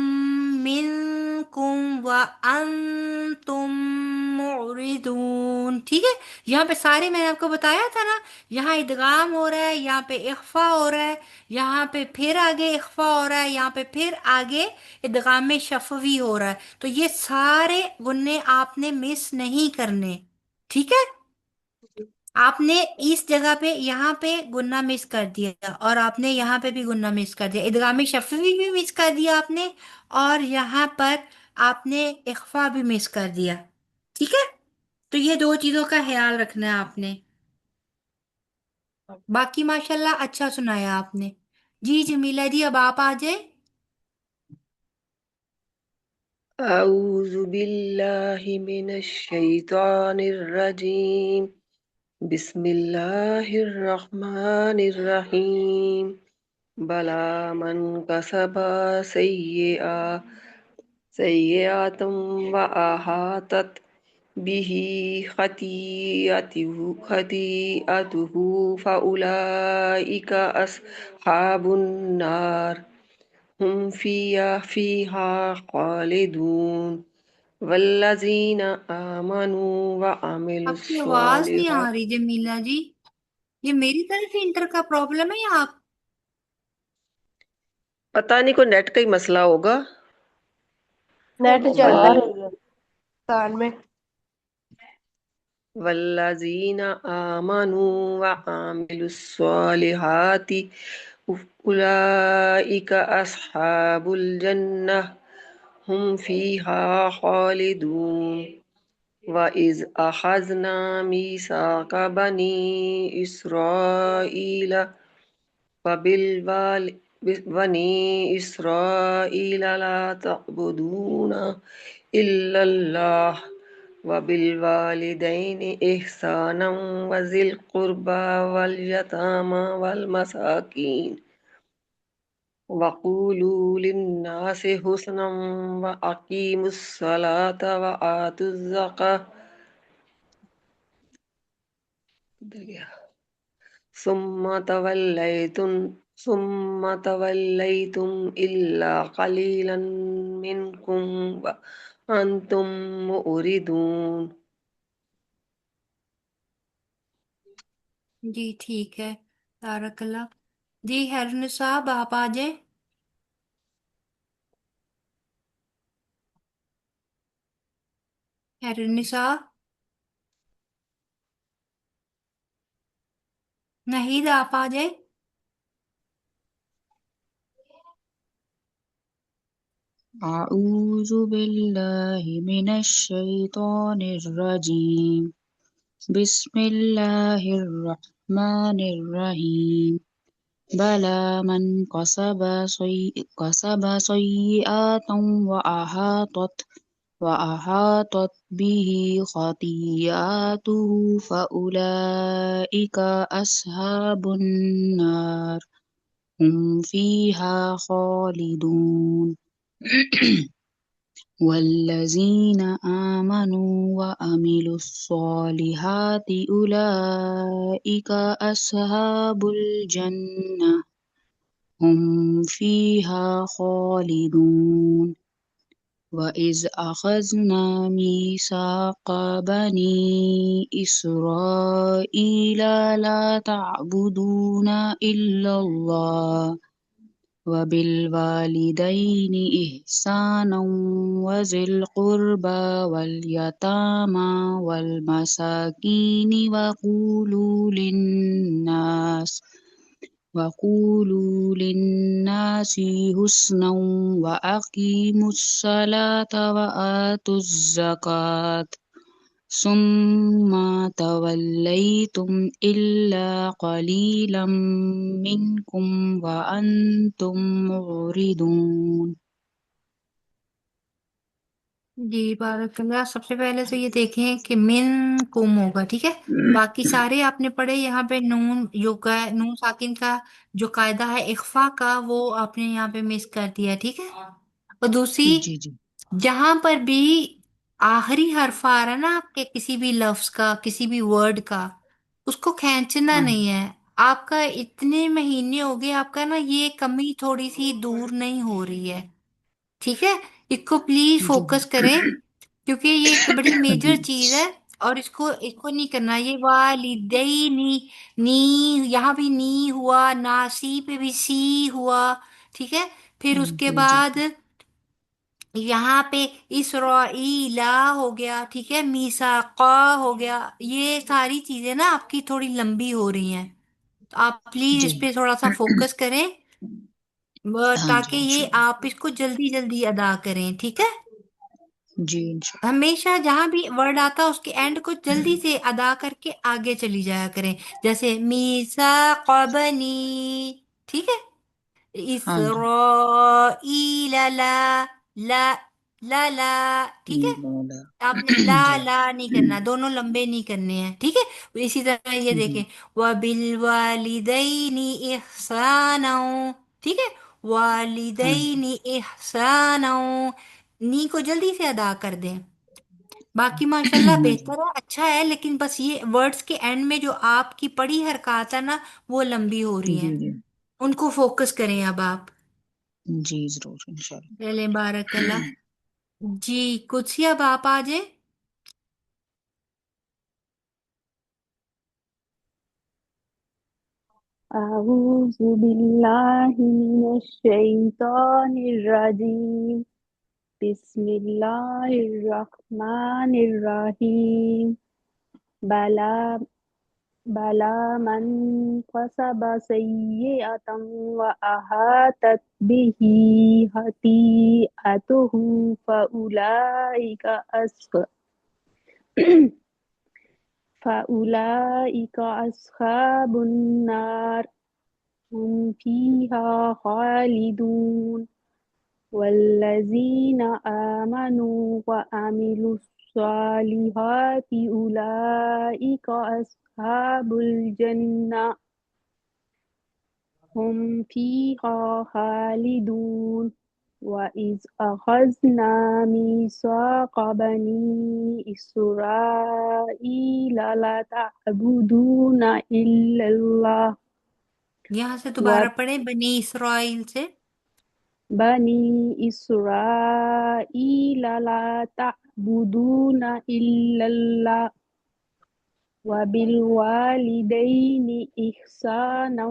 منکم وانتم معرضون، ٹھیک ہے؟ یہاں پہ سارے میں نے آپ کو بتایا تھا نا، یہاں ادغام ہو رہا ہے، یہاں پہ اخفا ہو رہا ہے، یہاں پہ پھر آگے اخفا ہو رہا ہے، یہاں پہ پھر آگے ادغام شفوی ہو رہا ہے، تو یہ سارے غنے آپ نے مس نہیں کرنے، ٹھیک ہے؟ آپ نے اس جگہ پہ یہاں پہ گننا مس کر دیا، اور آپ نے یہاں پہ بھی گننا مس کر دیا، ادغام شفوی بھی مس کر دیا آپ نے، اور یہاں پر آپ نے اخفا بھی مس کر دیا، ٹھیک ہے؟ تو یہ دو چیزوں کا خیال رکھنا ہے آپ نے۔ باقی ماشاءاللہ اچھا سنایا آپ نے۔ جی جمیلہ جی، اب آپ آ جائیں۔ أعوذ بالله من الشيطان الرجيم بسم الله الرحمن الرحيم بلى من كسب سيئة وأحاطت به خطيئته فأولئك أصحاب النار هم فيها خالدون والذين آمنوا وعملوا آپ کی آواز نہیں آ الصالحات رہی جمیلہ جی، یہ میری طرف ہی انٹر کا پرابلم ہے یا آپ؟ پتہ نہیں کوئی نیٹ کا ہی مسئلہ ہوگا نیٹ چل ول رہا آ ہے رہی ہے۔ کان میں۔ والذین آمنوا وعملوا الصالحات أولئك أصحاب الجنة هم فيها خالدون وَإِذْ أَخَذْنَا مِيثَاقَ بَنِي إِسْرَائِيلَ لَا تَعْبُدُونَ إِلَّا اللَّهَ وَبِالْوَالِدَيْنِ إِحْسَانًا وَذِي الْقُرْبَى وَالْيَتَامَى وَالْمَسَاكِينِ وَقُولُوا لِلنَّاسِ حُسْنًا وَأَقِيمُوا الصَّلَاةَ وَآتُوا الزَّكَاةَ ثم توليتم إلا قليلا منكم وأنتم مؤردون. جی ٹھیک ہے، بارک اللہ. جی ہرن صاحب آپ آ جائیں. ہرن صاحب، نہید آپ آ جائیں. أعوذ بالله من الشيطان الرجيم. بسم الله الرحمن الرحيم. بلى من كسب سيئات وأحاطت به خطيئاته فأولئك أصحاب النار هم فيها خالدون. والذين آمنوا وعملوا الصالحات أولئك أصحاب الجنة هم فيها خالدون. وإذ أخذنا ميثاق بني إسرائيل لا تعبدون إلا الله وبالوالدين إحسانا وذي القربى واليتامى والمساكين وقولوا للناس حسنا وأقيموا الصلاة وآتوا الزكاة ثم توليتم إلا قليلا منكم وأنتم معرضون. جی بارک اللہ. سب سے پہلے تو یہ دیکھیں کہ من کم ہوگا، ٹھیک ہے. باقی سارے آپ نے پڑھے. یہاں پہ نون نون ساکن کا جو قاعدہ ہے اخفا کا، وہ آپ نے یہاں پہ مس کر دیا، ٹھیک ہے. اور دوسری، جی جی جہاں پر بھی آخری حرف آ رہا ہے نا آپ کے کسی بھی لفظ کا، کسی بھی ورڈ کا، اس کو کھینچنا ہاں نہیں ہے. آپ کا اتنے مہینے ہو گئے، آپ کا نا یہ کمی تھوڑی سی دور نہیں ہو رہی ہے، ٹھیک ہے. اس کو پلیز جی فوکس کریں، کیونکہ یہ ایک بڑی میجر جی چیز ہے. اور اس کو نہیں کرنا. یہ والدینی، نی یہاں بھی نی ہوا، ناسی پہ بھی سی ہوا، ٹھیک ہے. پھر اس کے جی جی بعد یہاں پہ اسرائیلا ہو گیا، ٹھیک ہے. میثاقا ہو گیا. یہ ساری چیزیں نا آپ کی تھوڑی لمبی ہو رہی ہیں، تو آپ پلیز جی اس پہ تھوڑا سا فوکس کریں، ہاں جی تاکہ یہ انشاءاللہ. آپ اس کو جلدی جلدی ادا کریں، ٹھیک ہے. جی انشاءاللہ. ہمیشہ جہاں بھی ورڈ آتا ہے اس کے اینڈ کو جلدی سے ادا کر کے آگے چلی جایا کریں. جیسے میثاق بنی، ٹھیک ہے. ہاں جی. اسرائیل لا لا لا لا، ٹھیک ہے. آپ نے لا جی لا نہیں کرنا، دونوں لمبے نہیں کرنے ہیں، ٹھیک ہے. اسی طرح یہ جی دیکھیں، وَبِالْوَالِدَيْنِ إِحْسَانًا، ٹھیک ہے. ہاں جی. والدین احسانا، نی کو جلدی سے ادا کر دیں. باقی ماشاءاللہ ہاں جی. بہتر ہے، اچھا ہے، لیکن بس یہ ورڈز کے اینڈ میں جو آپ کی پڑھی حرکات ہے نا، وہ لمبی ہو رہی ہیں. جی جی ان کو فوکس کریں اب آپ. جی ضرور انشاءاللہ. چلیں بارک اللہ. جی قدسی اب آپ آ جائیں. أعوذ بالله من الشيطان الرجيم. بسم الله الرحمن الرحيم. بلى من كسب سيئة وأحاطت به خطيئته فأولئك أصحاب النار هم فيها خالدون. والذين آمنوا وعملوا الصالحات أولئك أصحاب الجنة هم فيها خالدون. وَإِذْ أَخَذْنَا مِيثَاقَ بَنِي إِسْرَائِيلَ لَا تَعْبُدُونَ إِلَّا اللَّهَ یہاں سے دوبارہ پڑھیں بنی اسرائیل سے. بَنِي إِسْرَائِيلَ لَا تَعْبُدُونَ إِلَّا اللَّهَ وَبِالْوَالِدَيْنِ إِحْسَانًا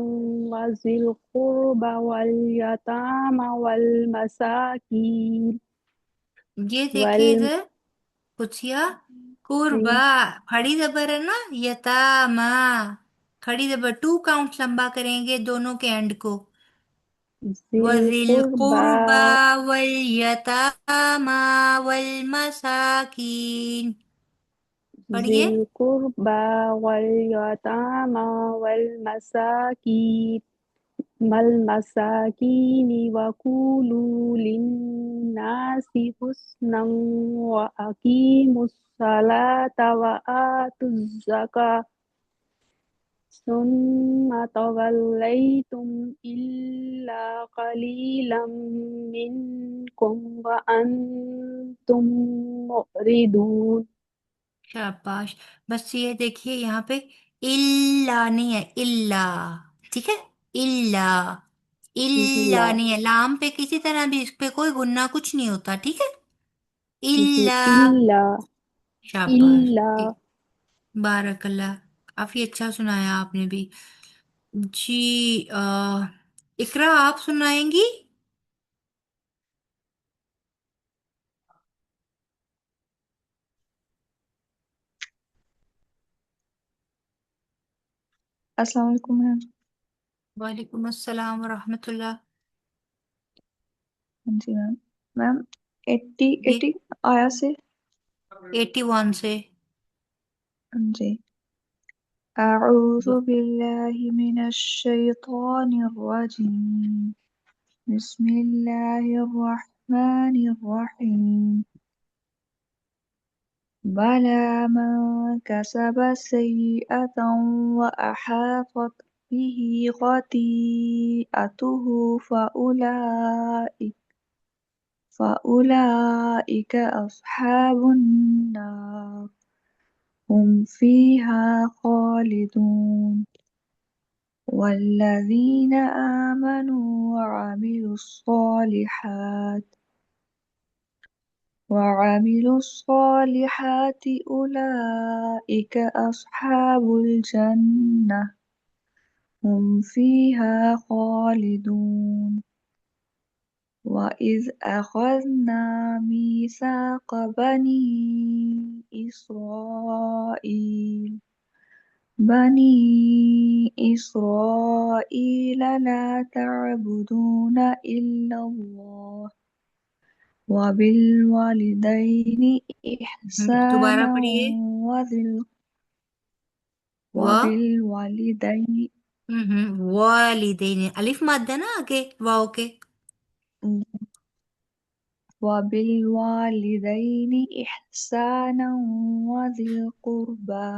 وَذِي الْقُرْبَى وَالْيَتَامَى وَالْمَسَاكِينِ یہ دیکھیے ادھر پوچھیا قربا کھڑی زبر ہے نا، یتاما کھڑی زبر 2 کاؤنٹ لمبا کریں گے دونوں کے اینڈ کو. ذِي وَذِي الْقُرْبَى الْقُرْبَى وَالْيَتَامَى وَالْمَسَاكِينِ. ذِي پڑھیے. الْقُرْبَى وَالْيَتَامَى وَالْمَسَاكِينِ وَقُولُوا لِلنَّاسِ حُسْنًا وَأَقِيمُوا الصَّلَاةَ وَآتُوا الزَّكَاةَ ثُمَّ تَوَلَّيْتُمْ إِلَّا قَلِيلًا مِّنكُمْ وَأَنْتُمْ مُعْرِضُونَ. شاباش. بس یہ دیکھیے یہاں پہ اللہ نہیں ہے، اللہ، ٹھیک ہے، اللہ اللہ لا نہیں ہے، لام پہ کسی طرح بھی اس پہ کوئی گننا کچھ نہیں ہوتا، ٹھیک ہے. جی اللہ. شاباش. إلا بارک اللہ. کافی اچھا سنایا آپ نے بھی. جی اقرا آپ سنائیں گی؟ السلام علیکم میم. وعلیکم السلام ورحمۃ اللہ. جی میم. میم 80 آیا سے 81 سے. جی. اعوذ باللہ من الشیطان الرجیم. بسم اللہ الرحمن الرحیم. بلى من كسب سيئة وأحاطت به خطيئته فأولئك أصحاب النار هم فيها خالدون. والذين آمنوا وعملوا الصالحات أولئك أصحاب الجنة هم فيها خالدون. وإذ أخذنا ميثاق بني إسرائيل لا تعبدون إلا الله وبالوالدين دوبارہ إحسانا پڑھیے. وبالوالدين والدین الف مد ہے نا آگے واؤ کے. وبالوالدين إحسانا وذي القربى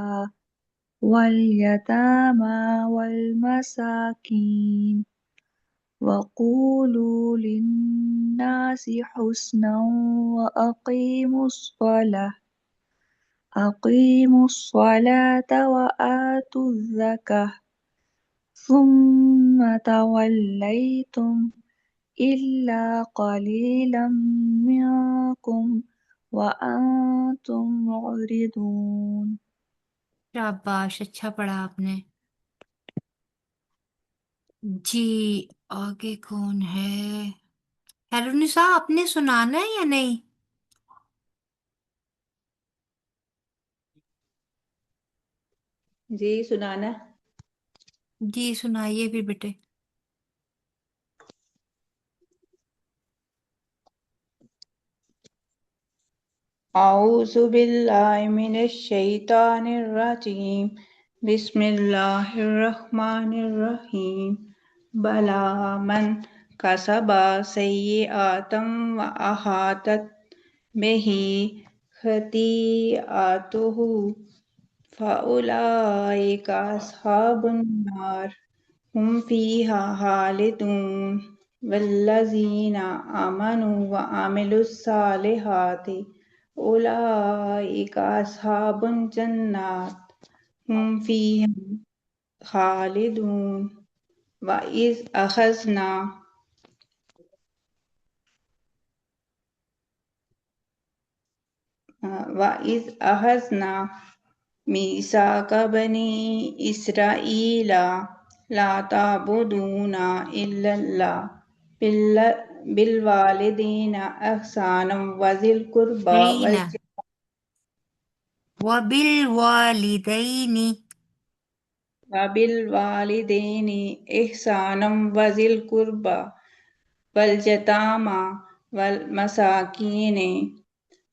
واليتامى والمساكين وقولوا للناس حسنا وأقيموا الصلاة وآتوا الزكاة ثم توليتم إلا قليلا منكم وأنتم معرضون. شاباش، اچھا پڑھا آپ نے. جی آگے کون ہے؟ ہیلو نساء، آپ نے سنانا ہے یا نہیں؟ جی سنانا. جی سنائیے پھر بیٹے. اعوذ باللہ من الشیطان الرجیم. بسم اللہ الرحمن الرحیم. بلا من کسب سیئات وأحاطت به خطیئته فأولئک اصحاب النار هم فیہا خالدون. والذین آمنوا وعملوا الصالحات اولئک اصحاب الجنات هم فیہا خالدون وَإِذْ أَخَذْنَا وَإِذْ أَخَذْنَا مِيثَاقَ بَنِي إِسْرَائِيلَ لَا تَعْبُدُونَ إِلَّا اللَّهَ بِالْوَالِدَيْنِ إِحْسَانًا وَذِي الْقُرْبَى دینا وَبِالْوَالِدَيْنِ إِحْسَانًا وَذِي الْقُرْبَى واليتامى والمساكين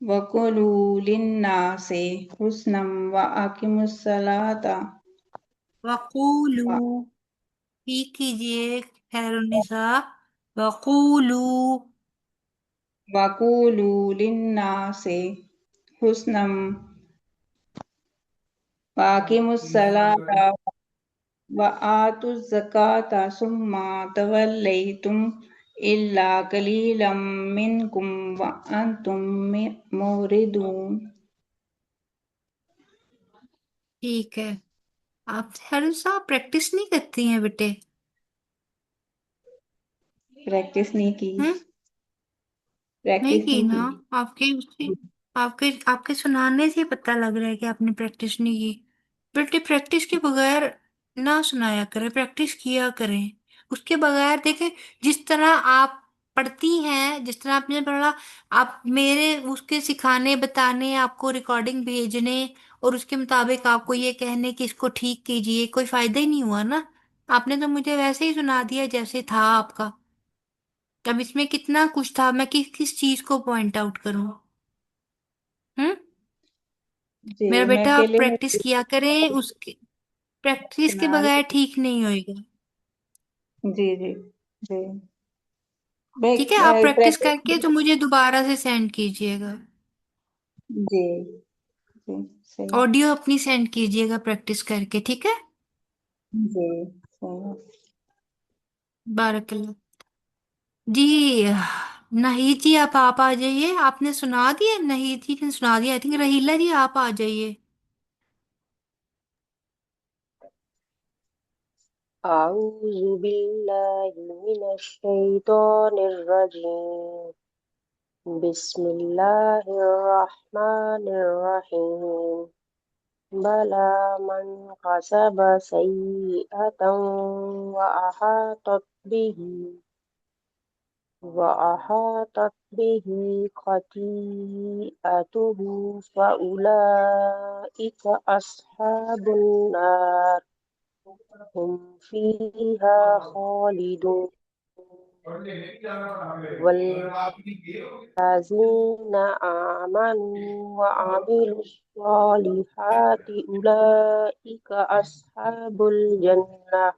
وقولوا للناس حسنا وأقيموا الصلاة وقولو ٹھیک کیجئے خیر النساء وقولو وقولوا للناس حسنا وأقيموا الصلاة وآتوا الزكاة ثم توليتم إلا قليلا منكم وأنتم معرضون. ٹھیک ہے آپ خیر النساء پریکٹس نہیں کرتی ہیں بیٹے پریکٹس نہیں کی ہم؟ نہیں کی نا آپ کے سنانے سے پتہ لگ رہا ہے کہ آپ نے پریکٹس نہیں کی بیٹے پریکٹس کے بغیر نہ سنایا کریں پریکٹس کیا کریں اس کے بغیر دیکھیں جس طرح آپ پڑھتی ہیں جس طرح آپ نے پڑھا آپ میرے اس کے سکھانے بتانے آپ کو ریکارڈنگ بھیجنے اور اس کے مطابق آپ کو یہ کہنے کہ اس کو ٹھیک کیجئے کوئی فائدہ ہی نہیں ہوا نا آپ نے تو مجھے ویسے ہی سنا دیا جیسے تھا آپ کا اب اس میں کتنا کچھ تھا میں کس چیز کو پوائنٹ آؤٹ کروں جی میرا میں بیٹا آپ اکیلے میں پریکٹس کیا کریں اس کے پریکٹس کے سنا بغیر رہی ٹھیک نہیں ہوئے گا جی جی جی میں ٹھیک ہے آپ پریکٹس کر پریکٹس کے تو مجھے دوبارہ سے سینڈ کیجئے گا جی جی صحیح آڈیو اپنی سینڈ کیجئے گا پریکٹس کر کے ٹھیک ہے جی صحیح بارک اللہ جی نہید جی آپ آ جائیے آپ نے سنا دیا نہید جی نے سنا دیا آئی تھنک رحیلہ جی آپ آ جائیے أعوذ بالله من الشيطان الرجيم بسم الله الرحمن الرحيم بلى من كسب سيئة وأحاطت به وأحاطت به خطيئته فأولئك أصحاب النار هم فيها خالدون والذين آمنوا وعملوا الصالحات أولئك أصحاب الجنة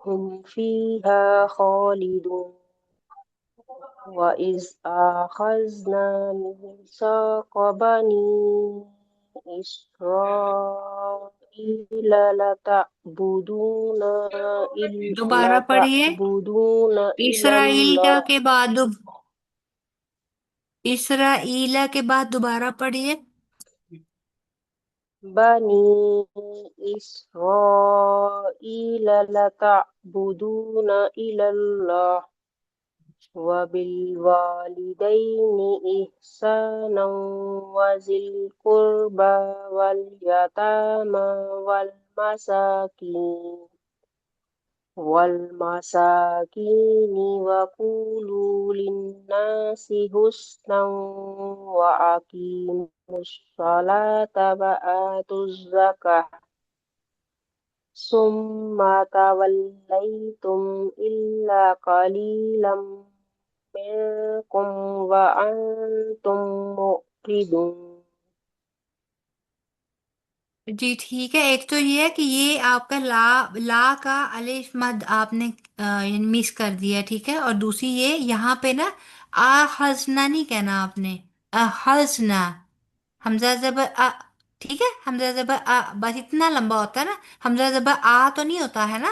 هم فيها خالدون وإذ أخذنا ميثاق بني إسرائيل لتعبدون دوبارہ پڑھیے إلا الله اسرائیلہ کے بعد دوبارہ پڑھیے بني إسرائيل لتعبدون إلا الله وبالوالدين إحسانا وذي القربى واليتامى والمساكين وقولوا للناس حسنا وأقيموا الصلاة وآتوا الزكاة ثم توليتم إلا قليلا منكم وأنتم معرضون. جی ٹھیک ہے ایک تو یہ ہے کہ یہ آپ کا لا کا الف مد آپ نے مس کر دیا ٹھیک ہے اور دوسری یہ یہاں پہ نا آخذنا نہیں کہنا آپ نے اخذنا حمزہ زبر ٹھیک ہے حمزہ زبر بس اتنا لمبا ہوتا ہے نا حمزہ زبر تو نہیں ہوتا ہے نا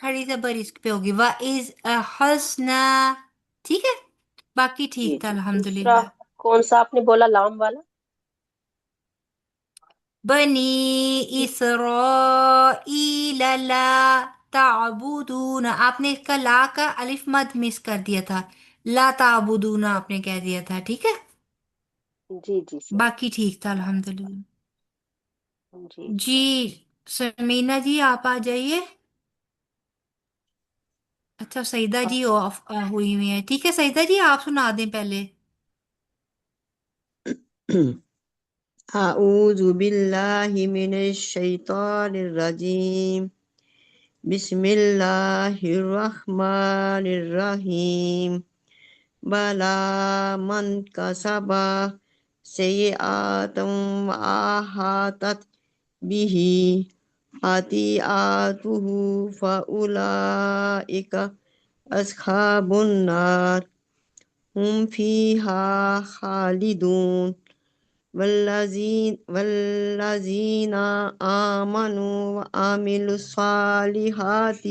کھڑی زبر اس پہ ہوگی وا از حسنا. ٹھیک ہے، باقی ٹھیک جی تھا جی دوسرا الحمدللہ. کون سا آپ نے بولا لام والا؟ بنی اسرائیل لا تعبدون، آپ نے اس کا لا کا الف مد مس کر دیا تھا، لا تعبدون آپ نے کہہ دیا تھا. ٹھیک ہے، جی جی صحیح. باقی ٹھیک تھا الحمدللہ. جی جی سمینا جی آپ آ جائیے. اچھا سعیدہ جی آف ہوئی ہوئی ہیں. ٹھیک ہے سعیدہ جی آپ سنا دیں پہلے. أعوذ بالله من الشيطان الرجيم بسم الله الرحمن الرحيم بلى من كسب سيئات وأحاطت به خطيئته فأولئك أصحاب النار هم فيها خالدون والذين آمنوا وعملوا الصالحات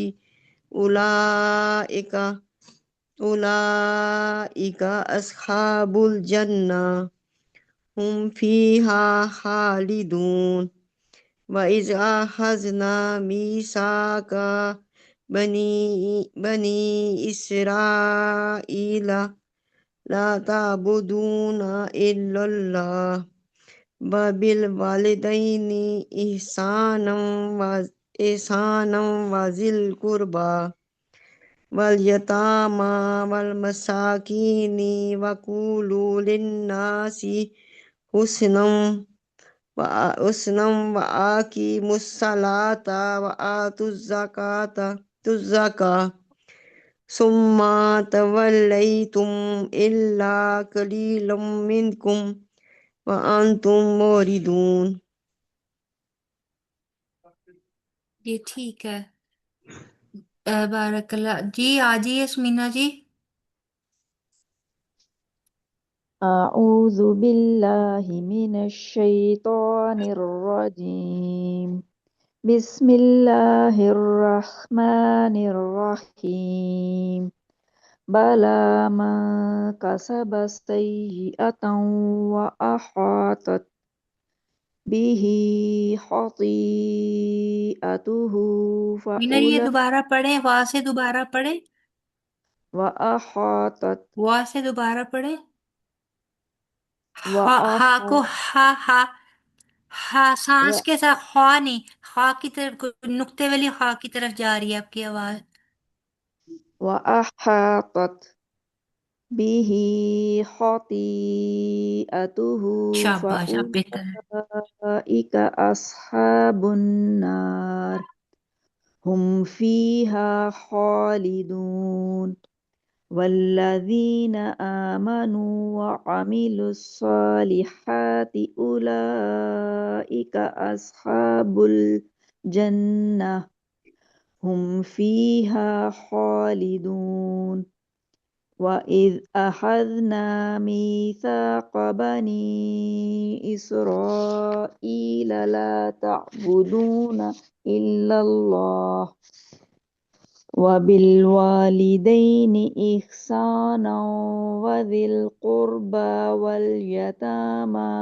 أولئك أولئك أصحاب الجنة هم فيها خالدون وإذ أخذنا ميثاق بني إسرائيل لا تعبدون إلا الله وبالوالدين إحسانا وذي القربى واليتامى والمساكين وقولوا للناس حسنا وأقيموا الصلاة وآتوا الزكاة ثم توليتم إلا قليلا منكم وأنتم موردون. یہ ٹھیک ہے. بارک اللہ جی آ جائیے سمینا جی. أعوذ بالله من الشيطان الرجيم بسم الله الرحمن الرحيم بلى من كسب سيئة وأحاطت به خطيئته مینا جی یہ فأولئك دوبارہ پڑھیں، وا سے دوبارہ پڑھیں، وأحاطت وا سے دوبارہ پڑھیں. ہا ہا کو وأحاطت ہا ہا ہا سانس کے ساتھ خوا نہیں، خا کی طرف نقطے والی خا کی طرف جا رہی ہے آپ کی آواز. وأحاطت به خطيئته شاباش اب بہتر ہے. فأولئك أصحاب النار هم فيها خالدون والذين آمنوا وعملوا الصالحات أولئك أصحاب الجنة هم فيها خالدون وإذ أخذنا ميثاق بني إسرائيل لا تعبدون إلا الله وبالوالدين إحسانا وذي القربى واليتامى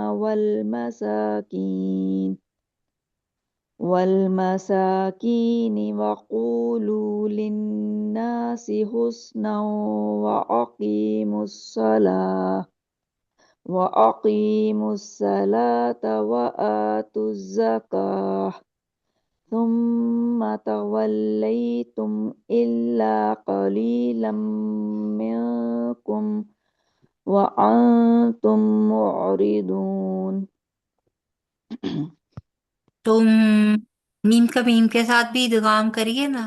والمساكين وقولوا للناس حسنا وأقيموا الصلاة وآتوا الزكاة ثم توليتم إلا قليلا منكم وأنتم معرضون. تم میم کا میم کے ساتھ بھی ادغام کریے نا.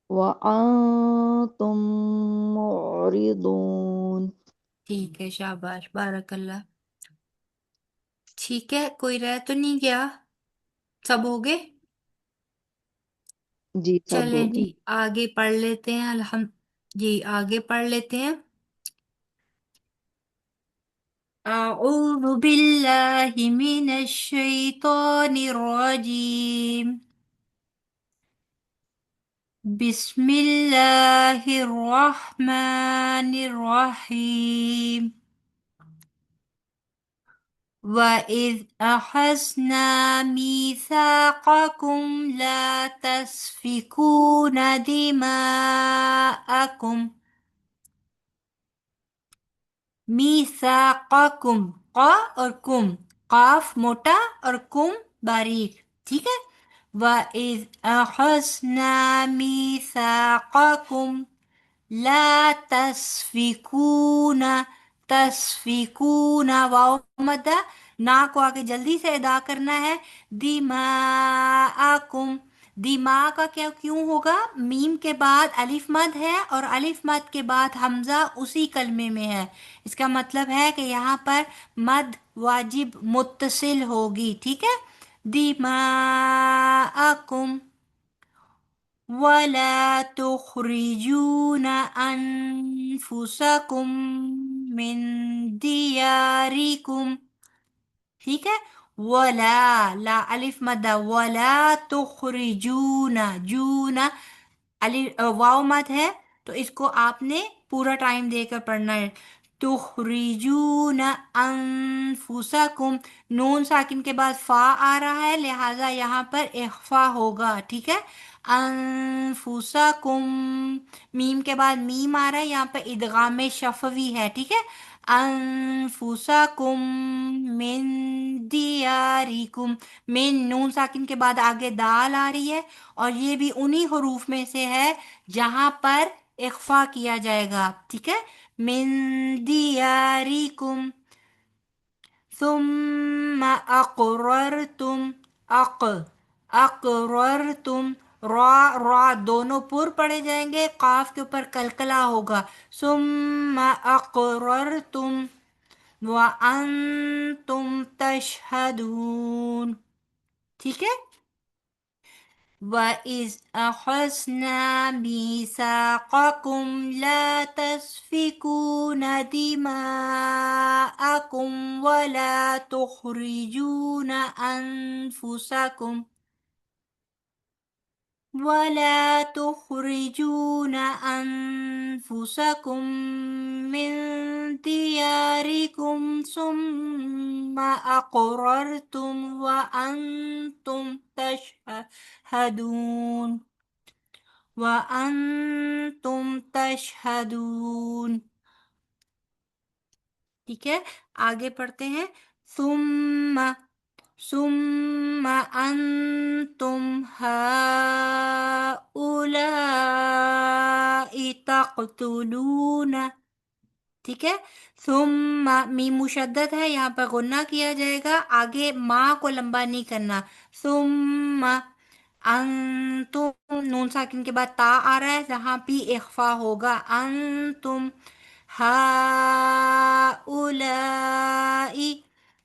وأنتم معرضون. ٹھیک ہے شاباش بارک اللہ. ٹھیک ہے کوئی رہ تو نہیں گیا، سب ہو گئے. جی سب ہو چلیں گئے. جی آگے پڑھ لیتے ہیں جی آگے پڑھ لیتے ہیں. اعوذ باللہ من الشیطان الرجیم بسم اللہ الرحمن الرحیم وَإِذْ أَخَذْنَا مِيثَاقَكُمْ لَا تَسْفِكُونَ دِمَاءَكُمْ میثاقکم قا اور کم قاف موٹا اور کم باریک ٹھیک ہے وَإِذْ أَخَذْنَا مِيثَاقَكُمْ لا تسفکون واو مدہ نا کو آگے جلدی سے ادا کرنا ہے دماءکم دماء کا کیا کیوں ہوگا میم کے بعد الف مد ہے اور الف مد کے بعد حمزہ اسی کلمے میں ہے اس کا مطلب ہے کہ یہاں پر مد واجب متصل ہوگی ٹھیک ہے دماءکم وَلَا تُخْرِجُونَ أَنفُسَكُم مِّن دِيَارِكُمْ ٹھیک ہے ولا لا الف مدہ ولا تخرجون جون واو مد ہے تو اس کو آپ نے پورا ٹائم دے کر پڑھنا ہے تخرجون انفسکم نون ساکن کے بعد فا آ رہا ہے لہٰذا یہاں پر اخفا ہوگا ٹھیک ہے انفسکم میم کے بعد میم آ رہا ہے یہاں پہ ادغام شفوی ہے ٹھیک ہے انفسکم من دیارکم من نون ساکن کے بعد آگے دال آ رہی ہے اور یہ بھی انہی حروف میں سے ہے جہاں پر اخفا کیا جائے گا ٹھیک ہے من دیارکم ثم اقررتم اقررتم را دونوں پر پڑے جائیں گے قاف کے اوپر کلکلا ہوگا ثم اقررتم وَأَنْتُمْ تَشْهَدُونَ ٹھیک ہے وَإِذْ أَخَذْنَا مِيثَاقَكُمْ لَا تَسْفِكُونَ دِمَاءَكُمْ وَلَا تُخْرِجُونَ أَنفُسَكُمْ من دياركم ثم أقررتم وأنتم تشهدون ٹھیک ہے آگے پڑھتے ہیں ثم أنتم هؤلاء تقتلون ٹھیک ہے ثم میم مشدد ہے یہاں پر غنہ کیا جائے گا آگے ماں کو لمبا نہیں کرنا ثم انتم نون ساکن کے بعد تا آ رہا ہے جہاں بھی اخفا ہوگا انتم ہؤلاء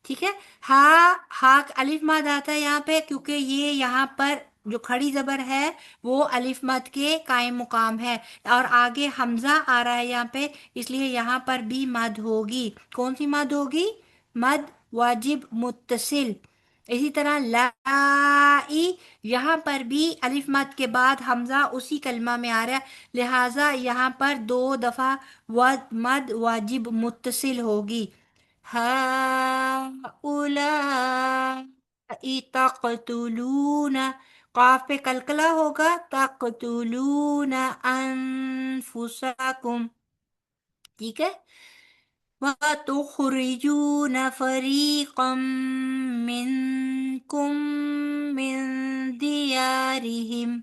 ٹھیک ہے ہا الف مد آتا ہے یہاں پہ کیونکہ یہ یہاں پر جو کھڑی زبر ہے وہ الف مد کے قائم مقام ہے اور آگے حمزہ آ رہا ہے یہاں پہ اس لیے یہاں پر بھی مد ہوگی کون سی مد ہوگی مد واجب متصل اسی طرح لائی یہاں پر بھی الف مد کے بعد حمزہ اسی کلمہ میں آ رہا ہے لہٰذا یہاں پر 2 دفعہ مد واجب متصل ہوگی هؤلاء تقتلون قاف پہ کلکلا ہوگا تقتلون انفسکم ٹھیک ہے وَتُخْرِجُونَ فَرِيقًا مِّنكُم مِّن دِيَارِهِمْ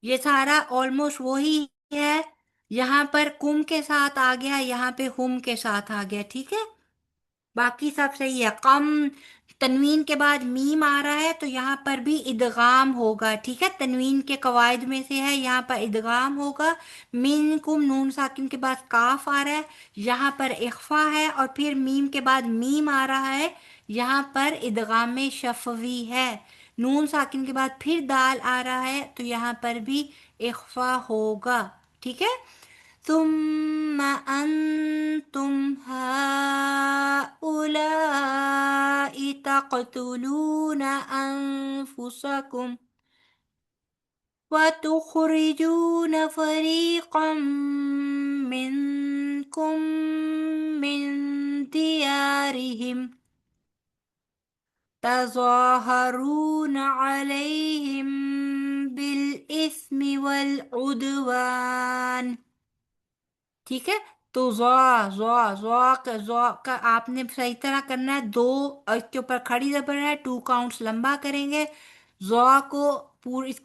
یہ سارا آلموسٹ وہی ہے یہاں پر کم کے ساتھ آ گیا یہاں پہ ہم کے ساتھ آ گیا ٹھیک ہے باقی سب صحیح ہے قم تنوین کے بعد میم آ رہا ہے تو یہاں پر بھی ادغام ہوگا ٹھیک ہے تنوین کے قواعد میں سے ہے یہاں پر ادغام ہوگا منکم نون ساکن کے بعد کاف آ رہا ہے یہاں پر اخفا ہے اور پھر میم کے بعد میم آ رہا ہے یہاں پر ادغام شفوی ہے نون ساکن کے بعد پھر دال آ رہا ہے تو یہاں پر بھی اخفا ہوگا ٹھیک ہے ثم أنتم هؤلاء تقتلون أنفسكم وَتُخْرِجُونَ فَرِيقًا مِّنكُم مِّن دِيَارِهِمْ تَظَاهَرُونَ عَلَيْهِم بِالْإِثْمِ وَالْعُدْوَانِ. ٹھیک ہے، تو ذوا کا آپ نے صحیح طرح کرنا ہے، دو اور اس کے اوپر کھڑی زبر ہے، 2 کاؤنٹس لمبا کریں گے. ذوا کو اس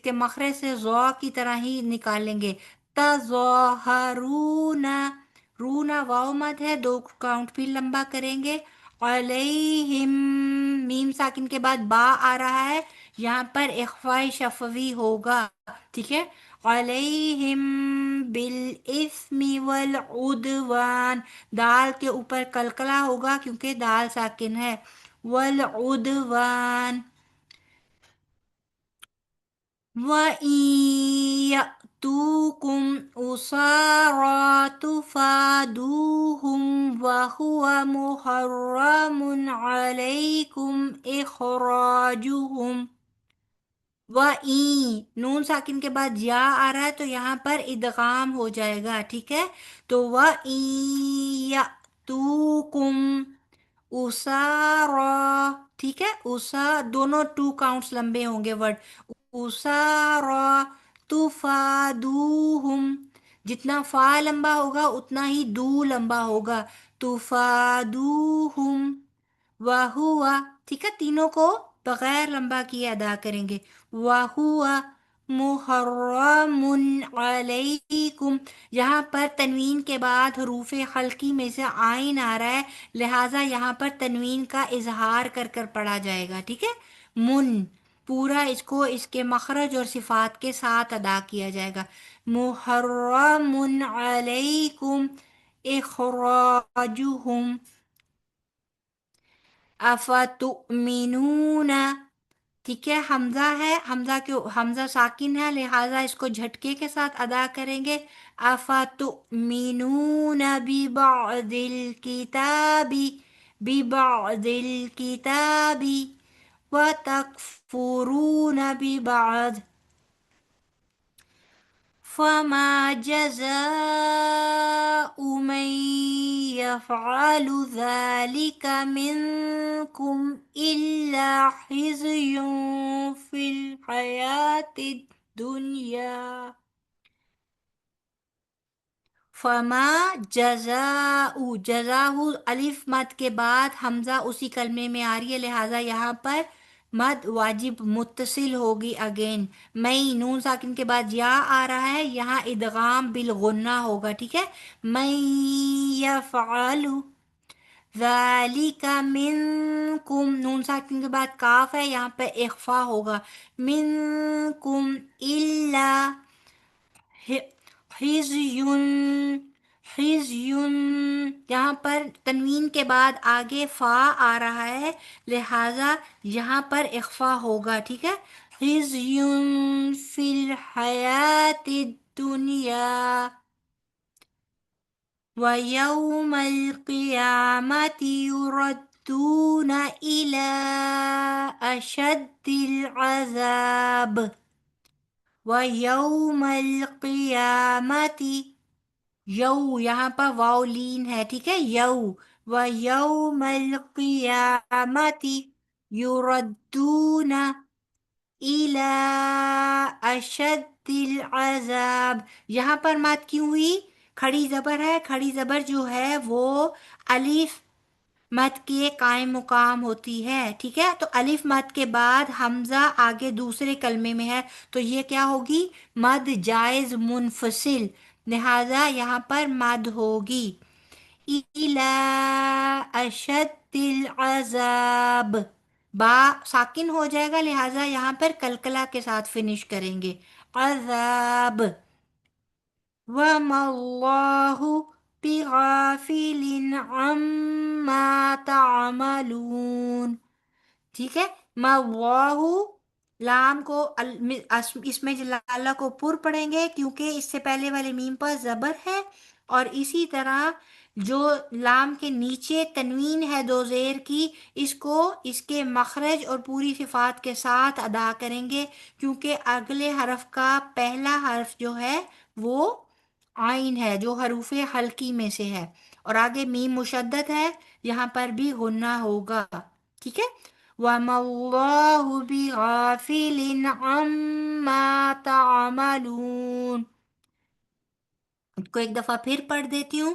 کے مخرج سے ذوا کی طرح ہی نکالیں گے. تظاہرون، رونا واو مد ہے، 2 کاؤنٹ پھر لمبا کریں گے. علیہم، میم ساکن کے بعد با آ رہا ہے، یہاں پر اخفاء شفوی ہوگا. ٹھیک ہے، علیہم بالاسم والعدوان، دال کے اوپر کلکلا ہوگا کیونکہ دال ساکن ہے. والعدوان. وَإِن يَأْتُوكُمْ أُسَارَىٰ تُفَادُوهُمْ وَهُوَ مُحَرَّمٌ عَلَيْكُمْ إِخْرَاجُهُمْ. وَإِن، نون ساکن کے بعد یا آ رہا ہے تو یہاں پر ادغام ہو جائے گا. ٹھیک ہے، تو وَإِن يَأْتُوكُمْ اسارا، ٹھیک ہے، دونوں 2 کاؤنٹس لمبے ہوں گے ورڈ. اسارا تفادوہم، جتنا فا لمبا ہوگا اتنا ہی دو لمبا ہوگا. تفادوہم وَهُوَ، ٹھیک ہے، تینوں کو بغیر لمبا کیے ادا کریں گے. وَهُوَ مُحَرَّمٌ عَلَيْكُمْ، یہاں پر تنوین کے بعد حروف خلقی میں سے آئین آ رہا ہے، لہٰذا یہاں پر تنوین کا اظہار کر کر پڑھا جائے گا. ٹھیک ہے، پورا اس کو اس کے مخرج اور صفات کے ساتھ ادا کیا جائے گا. محرم علیکم اخراجہم. افتؤمنون، ٹھیک ہے، حمزہ ساکن ہے لہٰذا اس کو جھٹکے کے ساتھ ادا کریں گے. افتؤمنون ببعض الکتاب وتکفرون ببعض. فما جزاء من يفعل ذلك منكم إلا خزي في الحياة الدنيا. فما جزاء الف مد کے بعد حمزہ اسی کلمے میں آ رہی ہے لہٰذا یہاں پر مد واجب متصل ہوگی. اگین میں نون ساکن کے بعد یا آ رہا ہے، یہاں ادغام بالغنہ ہوگا. ٹھیک ہے، من یفعل ذالک منکم، نون ساکن کے بعد کاف ہے، یہاں پہ اخفا ہوگا. منکم الا خزیون، یہاں پر تنوین کے بعد آگے فا آ رہا ہے لہٰذا یہاں پر اخفا ہوگا. ٹھیک ہے، خزیون فی الحیات الدنیا وَيَوْمَ الْقِيَامَةِ يُرَدُّونَ إِلَىٰ أَشَدِّ الْعَذَابِ. وَيَوْمَ الْقِيَامَةِ، یہاں پر واو لین ہے. ٹھیک ہے، وَيَوْمَ الْقِيَامَةِ يُرَدُّونَ إِلَىٰ أَشَدِّ الْعَذَابِ. یہاں پر مات کیوں ہوئی؟ کھڑی زبر ہے، کھڑی زبر جو ہے وہ الف مد کے قائم مقام ہوتی ہے. ٹھیک ہے، تو الف مد کے بعد حمزہ آگے دوسرے کلمے میں ہے تو یہ کیا ہوگی؟ مد جائز منفصل، لہذا یہاں پر مد ہوگی. اِلَىٰ أَشَدِّ الْعَذَابِ، با ساکن ہو جائے گا لہٰذا یہاں پر کلکلا کے ساتھ فنش کریں گے. عذاب. وَمَا اللَّهُ بِغَافِلٍ عَمَّا تَعْمَلُونَ. ٹھیک ہے، ما اللہ، لام کو اس میں جلالہ کو پر پڑھیں گے کیونکہ اس سے پہلے والے میم پر زبر ہے، اور اسی طرح جو لام کے نیچے تنوین ہے دو زیر کی، اس کو اس کے مخرج اور پوری صفات کے ساتھ ادا کریں گے، کیونکہ اگلے حرف کا پہلا حرف جو ہے وہ عین ہے، جو حروف حلقی میں سے ہے، اور آگے میم مشدد ہے، یہاں پر بھی غنہ ہوگا، ٹھیک ہے۔ وَمَا اللَّهُ بِغَافِلٍ عَمَّا تَعْمَلُونَ، اس کو ایک دفعہ پھر پڑھ دیتی ہوں۔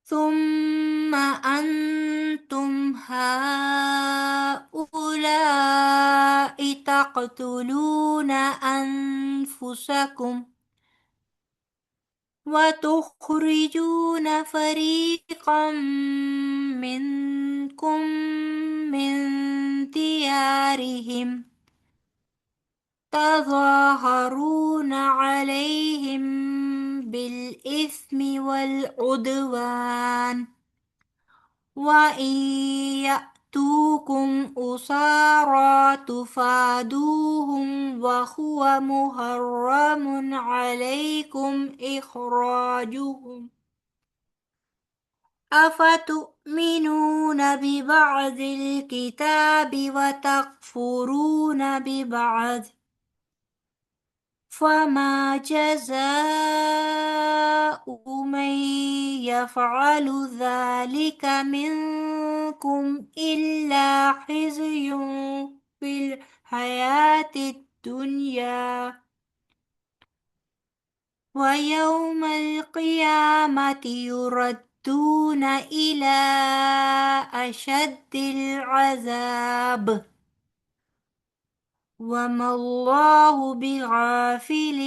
ثم أنتم هؤلاء تقتلون أنفسكم وتخرجون فريقا منكم من ديارهم تظاهرون عليهم بالإثم والعدوان وإن يأتوكم أسارى تفادوهم وهو محرم عليكم إخراجهم أفتؤمنون ببعض الكتاب وتكفرون ببعض فما جزاء من يفعل ذلك منكم إلا خزي في الحياة الدنيا ويوم القيامة يردون إلى أشد العذاب وَمَا اللَّهُ بِغَافِلٍ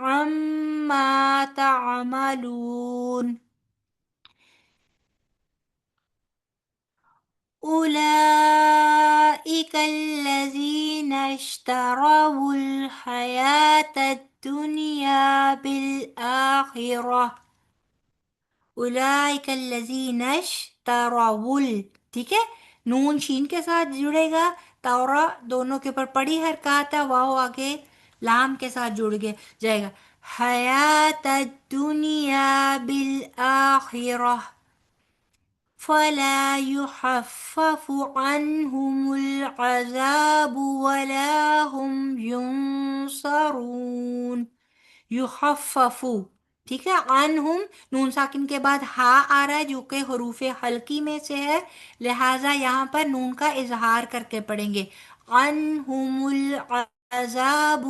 عَمَّا تَعْمَلُونَ أُولَئِكَ الَّذِينَ اشْتَرَوُا الْحَيَاةَ الدُّنْيَا بِالْآخِرَةِ اولئک الذین اشتروا، ٹھیک ہے، نون شین کے ساتھ جڑے گا، تورا دونوں کے اوپر پڑی حرکات ہے، واو آگے لام کے ساتھ جڑ گئے جائے گا، حیات الدنیا بالآخرہ فلا يخفف عنهم العذاب ولا هم ينصرون، یخففو، ٹھیک ہے، عنہم نون ساکن کے بعد ہا آ رہا ہے جو کہ حروف حلقی میں سے ہے، لہٰذا یہاں پر نون کا اظہار کر کے پڑھیں گے، عنہم العذاب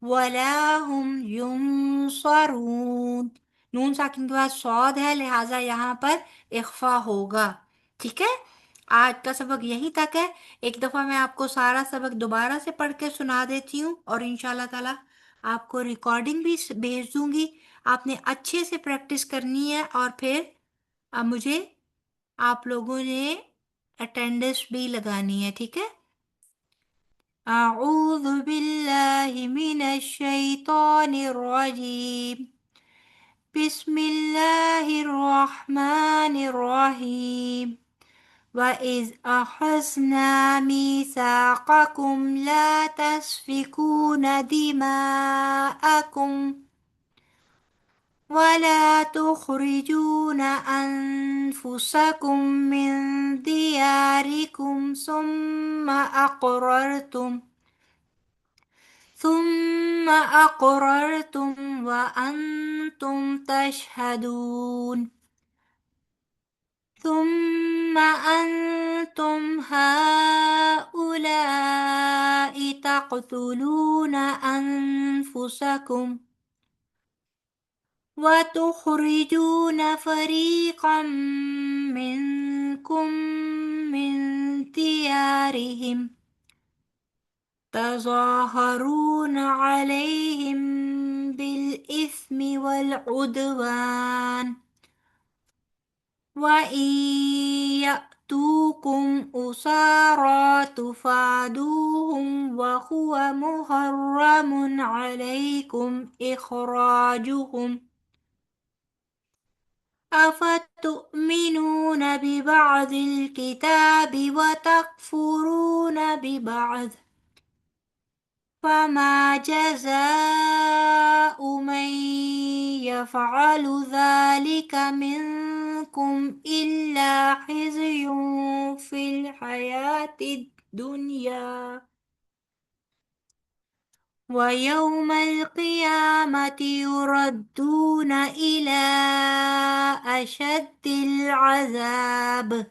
ولا هم ینصرون، نون ساکن کے بعد صاد ہے لہٰذا یہاں پر اخفا ہوگا، ٹھیک ہے۔ آج کا سبق یہی تک ہے، ایک دفعہ میں آپ کو سارا سبق دوبارہ سے پڑھ کے سنا دیتی ہوں، اور انشاءاللہ تعالی آپ کو ریکارڈنگ بھی بھیج دوں گی، آپ نے اچھے سے پریکٹس کرنی ہے، اور پھر مجھے آپ لوگوں نے اٹینڈنس بھی لگانی ہے، ٹھیک ہے۔ اعوذ باللہ من الشیطان الرجیم، بسم اللہ الرحمن الرحیم، وَإِذْ أَخَذْنَا مِيثَاقَكُمْ لَا تَسْفِكُونَ دِمَاءَكُمْ وَلَا تُخْرِجُونَ أَنفُسَكُم مِّن دِيَارِكُمْ ثُمَّ أَقْرَرْتُمْ وَأَنْتُمْ تَشْهَدُونَ ثم أنتم هؤلاء تقتلون أنفسكم وتخرجون فريقا منكم من ديارهم تظاهرون عليهم بالإثم والعدوان وَإِن يَأْتُوكُمْ أُسَارَى تُفَادُوهُمْ وَهُوَ مُحَرَّمٌ عَلَيْكُمْ إِخْرَاجُهُمْ أَفَتُؤْمِنُونَ بِبَعْضِ الْكِتَابِ وَتَكْفُرُونَ بِبَعْضٍ فما جزاء من يفعل ذلك منكم إلا خزي في الحياة الدنيا ويوم القيامة يردون إلى أشد العذاب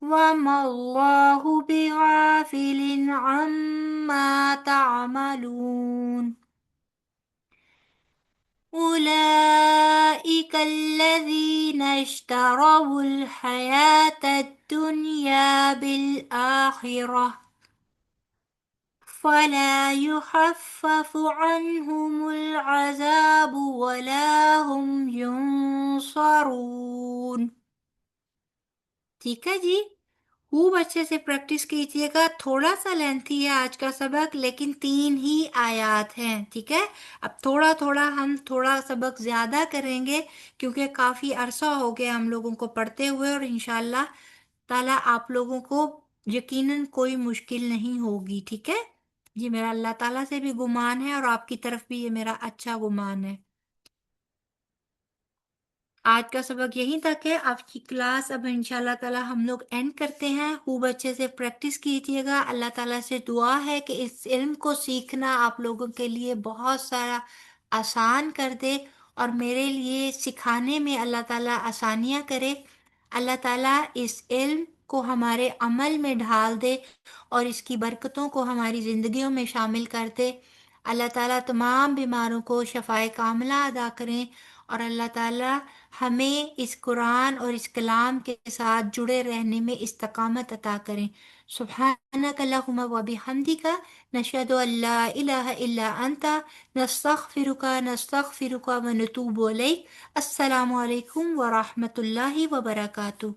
وما الله بغافل عما تعملون أولئك الذين اشتروا الحياة الدنيا بالآخرة فلا يخفف عنهم العذاب ولا هم ينصرون. ٹھیک ہے جی، خوب اچھے سے پریکٹس کیجیے گا. تھوڑا سا لینتھی ہے آج کا سبق، لیکن 3 ہی آیات ہیں. ٹھیک ہے، اب تھوڑا تھوڑا ہم تھوڑا سبق زیادہ کریں گے کیونکہ کافی عرصہ ہو گیا ہم لوگوں کو پڑھتے ہوئے، اور انشاءاللہ تعالیٰ آپ لوگوں کو یقیناً کوئی مشکل نہیں ہوگی. ٹھیک ہے جی، میرا اللہ تعالیٰ سے بھی گمان ہے اور آپ کی طرف بھی یہ میرا اچھا گمان ہے. آج کا سبق یہیں تک ہے. آپ کی کلاس اب انشاءاللہ تعالیٰ ہم لوگ اینڈ کرتے ہیں. خوب اچھے سے پریکٹس کیجیے گا. اللہ تعالیٰ سے دعا ہے کہ اس علم کو سیکھنا آپ لوگوں کے لیے بہت سارا آسان کر دے، اور میرے لیے سکھانے میں اللہ تعالیٰ آسانیاں کرے. اللہ تعالیٰ اس علم کو ہمارے عمل میں ڈھال دے اور اس کی برکتوں کو ہماری زندگیوں میں شامل کر دے. اللہ تعالیٰ تمام بیماروں کو شفائے کاملہ عطا کریں، اور اللہ تعالیٰ ہمیں اس قرآن اور اس کلام کے ساتھ جڑے رہنے میں استقامت عطا کریں. سبحانک اللہم و بحمدک، نشہد ان لا الہ الا انت، نستغفرک و نتوب الیک. السلام علیکم ورحمۃ اللہ وبرکاتہ.